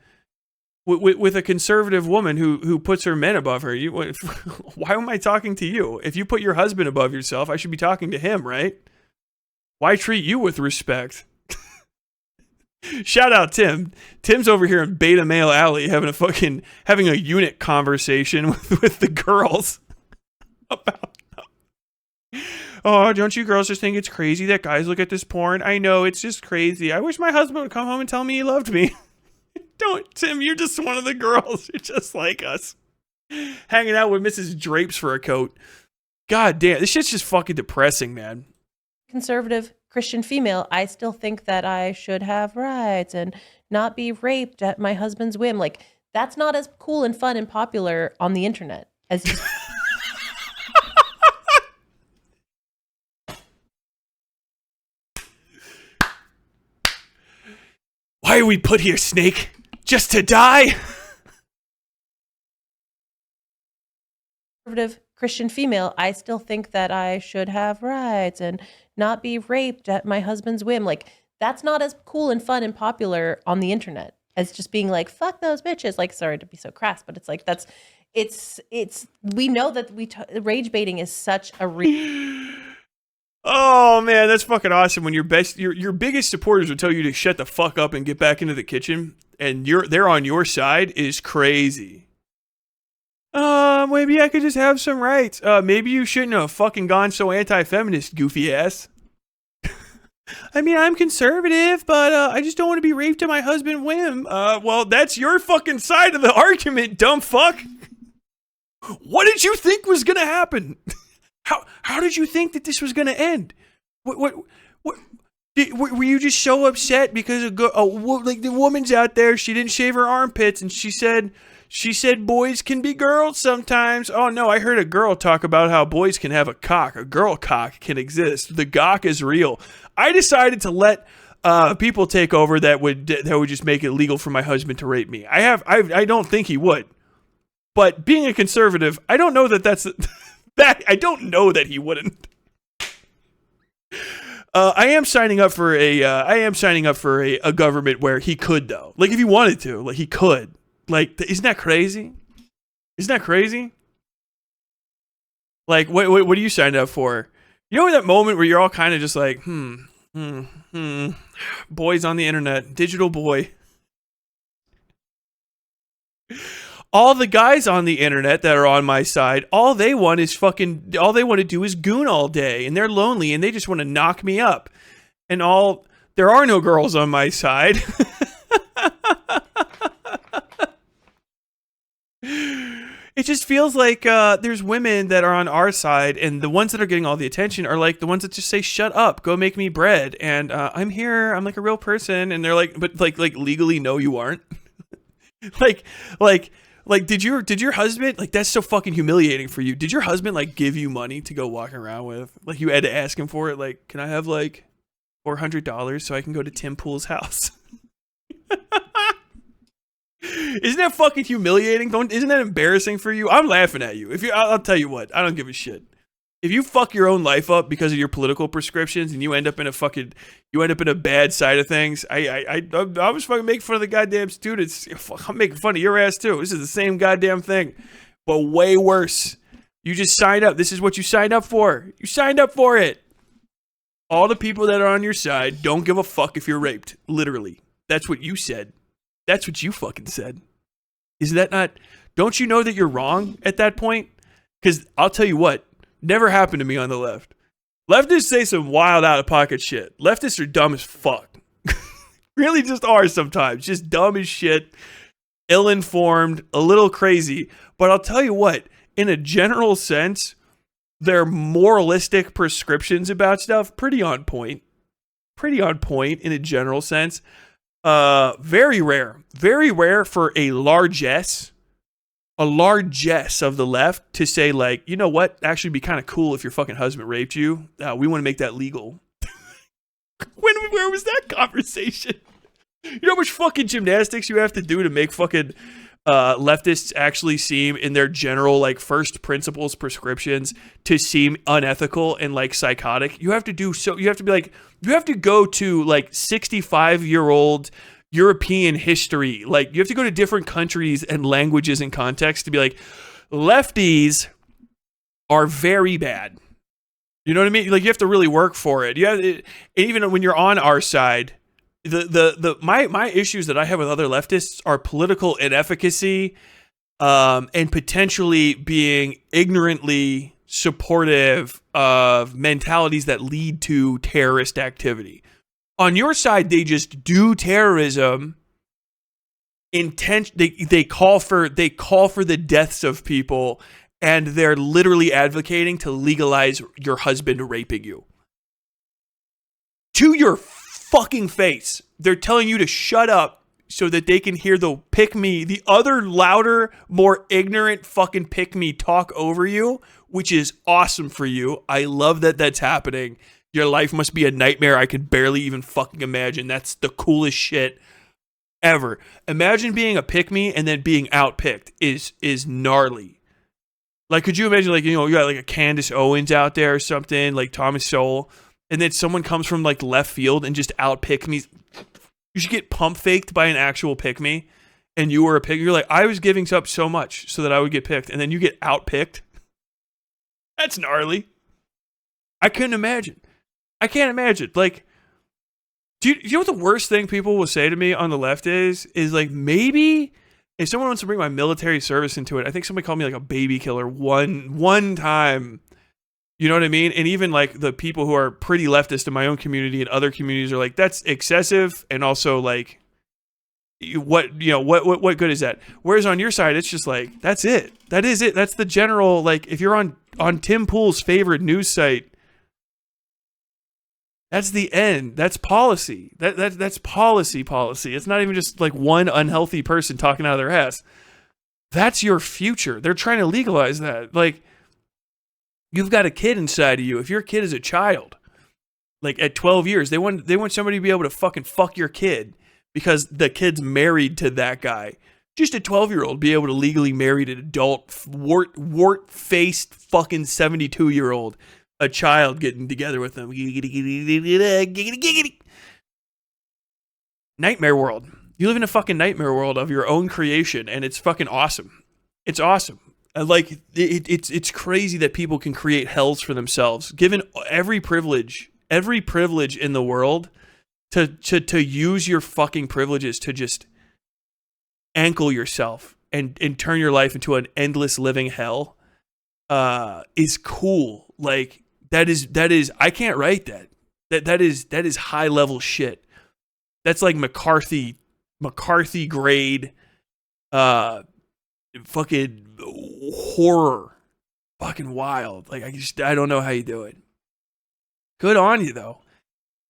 conservative woman who puts her men above her? Why am I talking to you? If you put your husband above yourself, I should be talking to him, right? Why treat you with respect? Shout out Tim. Tim's over here in Beta Male Alley having a unit conversation with the girls about. Oh, don't you girls just think it's crazy that guys look at this porn? I know, it's just crazy. I wish my husband would come home and tell me he loved me. Don't, Tim, you're just one of the girls. You're just like us. Hanging out with Mrs. Drapes for a coat. God damn, this shit's just fucking depressing, man. Conservative Christian female, I still think that I should have rights and not be raped at my husband's whim. Like, that's not as cool and fun and popular on the internet as you. Why are we put here, Snake? Just to die? Conservative Christian female, I still think that I should have rights and not be raped at my husband's whim. Like, that's not as cool and fun and popular on the internet as just being like, fuck those bitches. Like, sorry to be so crass, but it's like, we know that rage baiting is such a Oh man, that's fucking awesome. When your biggest supporters would tell you to shut the fuck up and get back into the kitchen, and they're on your side, is crazy. Maybe I could just have some rights. Maybe you shouldn't have fucking gone so anti-feminist, goofy ass. I mean, I'm conservative, but I just don't want to be raped at my husband's whim. Well, that's your fucking side of the argument, dumb fuck. What did you think was gonna happen? How did you think that this was going to end? What were you just so upset because like the woman's out there, she didn't shave her armpits, and she said boys can be girls sometimes. Oh no, I heard a girl talk about how boys can have a cock. A girl cock can exist. The gawk is real. I decided to let people take over that would just make it illegal for my husband to rape me. I don't think he would. But being a conservative, I don't know that that's I don't know that he wouldn't. I am signing up for a government where he could, though. Like, if he wanted to, like, he could. Like, isn't that crazy? Isn't that crazy? Like, what are you signed up for? You know that moment where you're all kind of just like, boys on the internet, digital boy. All the guys on the internet that are on my side, all they want to do is goon all day, and they're lonely, and they just want to knock me up. And there are no girls on my side. It just feels like there's women that are on our side, and the ones that are getting all the attention are like the ones that just say, "Shut up, go make me bread," and I'm here, I'm like a real person, and they're like, but like legally, no, you aren't. Like, did your husband, like, that's so fucking humiliating for you. Did your husband, like, give you money to go walk around with? Like, you had to ask him for it? Like, can I have, like, $400 so I can go to Tim Pool's house? Isn't that fucking humiliating? Isn't that embarrassing for you? I'm laughing at you. I'll tell you what, I don't give a shit. If you fuck your own life up because of your political prescriptions and you end up in a bad side of things, I was fucking making fun of the goddamn students. I'm making fun of your ass too. This is the same goddamn thing, but way worse. You just signed up. This is what you signed up for. You signed up for it. All the people that are on your side don't give a fuck if you're raped. Literally. That's what you said. That's what you fucking said. Is that not? Don't you know that you're wrong at that point? Because I'll tell you what, never happened to me on the left. Leftists say some wild out of pocket shit. Leftists are dumb as fuck. Really just are sometimes. Just dumb as shit, ill-informed, a little crazy. But I'll tell you what, in a general sense, their moralistic prescriptions about stuff, pretty on point. Pretty on point in a general sense. Very rare for a largesse of the left to say, like, you know what, actually be kind of cool if your fucking husband raped you. We want to make that legal. Where was that conversation? You know how much fucking gymnastics you have to do to make fucking leftists actually seem, in their general, like, first principles prescriptions, to seem unethical and, like, psychotic? You have to do so. You have to be like, you have to go to, like, 65-year-old European history. Like, you have to go to different countries and languages and contexts to be like, lefties are very bad. You know what I mean? Like, you have to really work for it. And even when you're on our side, my issues that I have with other leftists are political inefficacy, and potentially being ignorantly supportive of mentalities that lead to terrorist activity. On your side, they just do terrorism. They call for the deaths of people, and they're literally advocating to legalize your husband raping you. To your fucking face. They're telling you to shut up so that they can hear the other louder, more ignorant fucking pick me talk over you, which is awesome for you. I love that that's happening. Your life must be a nightmare I could barely even fucking imagine. That's the coolest shit ever. Imagine being a pick me and then being outpicked is gnarly. Like, could you imagine, like, you know, you got like a Candace Owens out there or something, like Thomas Sowell, and then someone comes from like left field and just outpick me. You should get pump faked by an actual pick me, and you were a pick. You're like, I was giving up so much so that I would get picked, and then you get outpicked. That's gnarly. I couldn't imagine. I can't imagine. Like, do you know what the worst thing people will say to me on the left is like, maybe if someone wants to bring my military service into it, I think somebody called me like a baby killer one time. You know what I mean? And even like the people who are pretty leftist in my own community and other communities are like, that's excessive. And also like, what good is that? Whereas on your side, it's just like, that's it. That is it. That's the general, like, if you're on Tim Pool's favorite news site, that's the end. That's policy. That's policy. It's not even just like one unhealthy person talking out of their ass. That's your future. They're trying to legalize that. Like, you've got a kid inside of you. If your kid is a child, like at 12 years, they want somebody to be able to fucking fuck your kid because the kid's married to that guy. Just a 12-year-old be able to legally marry an adult, wart-faced fucking 72-year-old. A child getting together with them. Nightmare world. You live in a fucking nightmare world of your own creation, and it's fucking awesome. It's awesome. Like, it's crazy that people can create hells for themselves, given every privilege in the world, to use your fucking privileges to just ankle yourself and turn your life into an endless living hell, is cool. Like, that is I can't write that. That is high level shit. That's like McCarthy grade fucking horror. Fucking wild. Like, I don't know how you do it. Good on you though.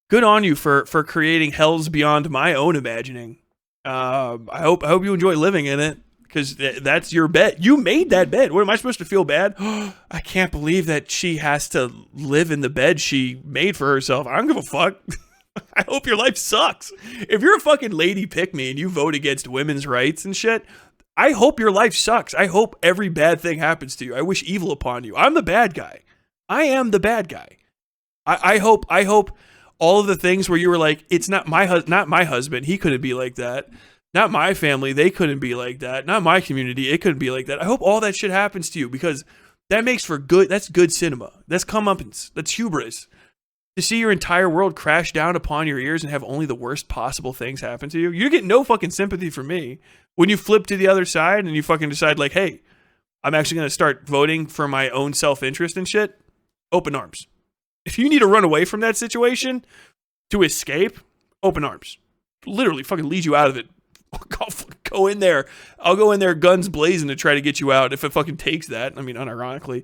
Good on you for creating hells beyond my own imagining. I hope you enjoy living in it. Because that's your bed. You made that bed. What, am I supposed to feel bad? I can't believe that she has to live in the bed she made for herself. I don't give a fuck. I hope your life sucks. If you're a fucking lady pick me and you vote against women's rights and shit, I hope your life sucks. I hope every bad thing happens to you. I wish evil upon you. I'm the bad guy. I am the bad guy. I hope all of the things where you were like, it's not my husband. He couldn't be like that. Not my family, they couldn't be like that. Not my community, it couldn't be like that. I hope all that shit happens to you because that makes for that's good cinema. That's comeuppance. That's hubris. To see your entire world crash down upon your ears and have only the worst possible things happen to you, you get no fucking sympathy from me. When you flip to the other side and you fucking decide like, hey, I'm actually going to start voting for my own self-interest and shit, open arms. If you need to run away from that situation to escape, open arms. Literally fucking lead you out of it. I'll go in there. I'll go in there guns blazing to try to get you out if it fucking takes that. I mean, unironically.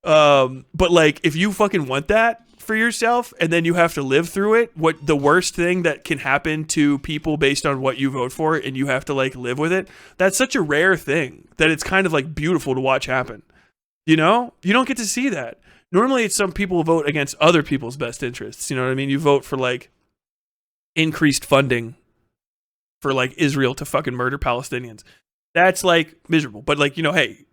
But like, if you fucking want that for yourself and then you have to live through it, what the worst thing that can happen to people based on what you vote for, and you have to like live with it, that's such a rare thing that it's kind of like beautiful to watch happen. You know, you don't get to see that. Normally it's some people vote against other people's best interests. You know what I mean? You vote for like increased funding for like Israel to fucking murder Palestinians. That's like miserable. But like, you know, hey,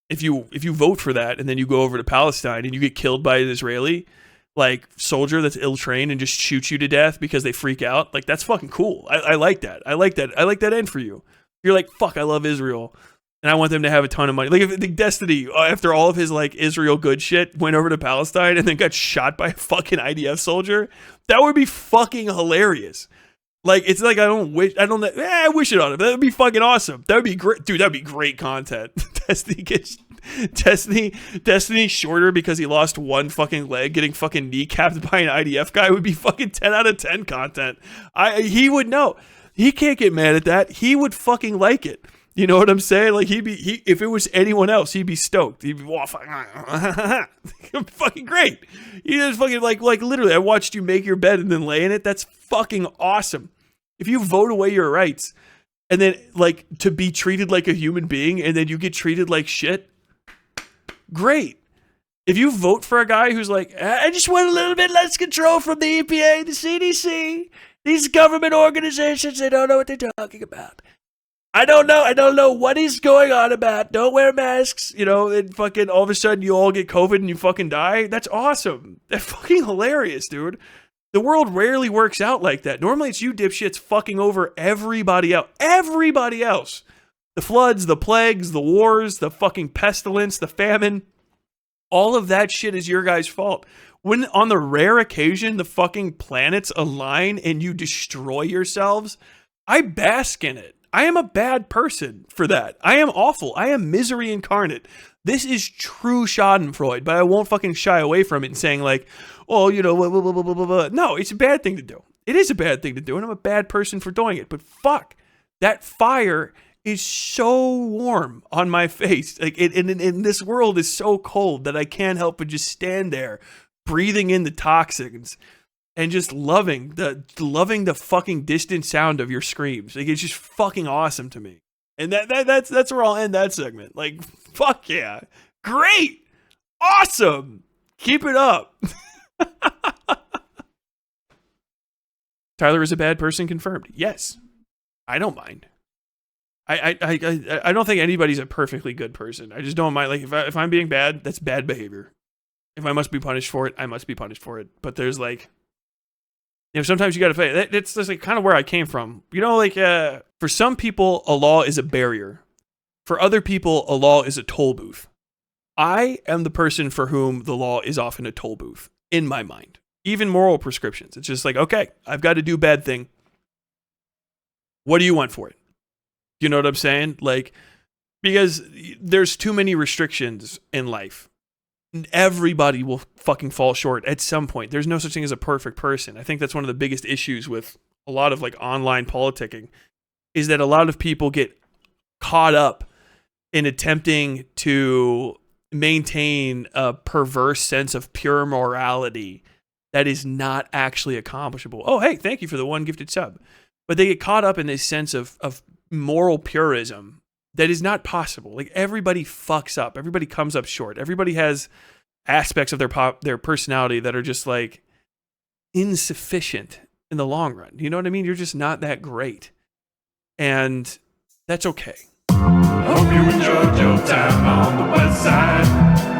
if you vote for that and then you go over to Palestine and you get killed by an Israeli like soldier that's ill-trained and just shoots you to death because they freak out, like that's fucking cool. I like that. I like that end for you. You're like, fuck, I love Israel and I want them to have a ton of money. Like if the Destiny, after all of his like Israel good shit, went over to Palestine and then got shot by a fucking IDF soldier, that would be fucking hilarious. Like, it's like, I wish it on him. That would be fucking awesome. That would be great. Dude, that would be great content. Destiny shorter because he lost one fucking leg getting fucking kneecapped by an IDF guy would be fucking 10 out of 10 content. He would know. He can't get mad at that. He would fucking like it. You know what I'm saying? Like, if it was anyone else, he'd be stoked. He'd be, well, fucking great. He just fucking, like literally, I watched you make your bed and then lay in it. That's fucking awesome. If you vote away your rights and then like to be treated like a human being and then you get treated like shit, great. If you vote for a guy who's like, I just want a little bit less control from the EPA, the CDC, these government organizations, they don't know what they're talking about. I don't know what he's going on about. Don't wear masks, you know, and fucking all of a sudden you all get COVID and you fucking die. That's awesome. That's fucking hilarious, dude. The world rarely works out like that. Normally it's you dipshits fucking over everybody else. Everybody else. The floods, the plagues, the wars, the fucking pestilence, the famine. All of that shit is your guys' fault. When on the rare occasion the fucking planets align and you destroy yourselves, I bask in it. I am a bad person for that. I am awful. I am misery incarnate. This is true schadenfreude, but I won't fucking shy away from it and saying like, oh, you know, blah, blah, blah, blah, blah, blah. No, it's a bad thing to do. It is a bad thing to do, and I'm a bad person for doing it. But fuck, that fire is so warm on my face. Like, and this world is so cold that I can't help but just stand there, breathing in the toxins and just loving the fucking distant sound of your screams. Like, it's just fucking awesome to me. And that's where I'll end that segment. Like, fuck yeah. Great. Awesome. Keep it up. Tyler is a bad person confirmed. Yes. I don't mind. I don't think anybody's a perfectly good person. I just don't mind. Like, if I'm being bad, that's bad behavior. If I must be punished for it, I must be punished for it. But there's like, you know, sometimes you got to pay. It's just like kind of where I came from. You know, like for some people, a law is a barrier. For other people, a law is a toll booth. I am the person for whom the law is often a toll booth in my mind. Even moral prescriptions. It's just like, okay, I've got to do a bad thing. What do you want for it? You know what I'm saying? Like, because there's too many restrictions in life. Everybody will fucking fall short at some point. There's no such thing as a perfect person. I think that's one of the biggest issues with a lot of like online politicking is that a lot of people get caught up in attempting to maintain a perverse sense of pure morality that is not actually accomplishable. Oh, hey, thank you for the one gifted sub. But they get caught up in this sense of moral purism that is not possible. Like, everybody fucks up. Everybody comes up short. Everybody has aspects of their personality that are just like insufficient in the long run. You know what I mean? You're just not that great. And that's okay. Hope you enjoyed your time on the Westside.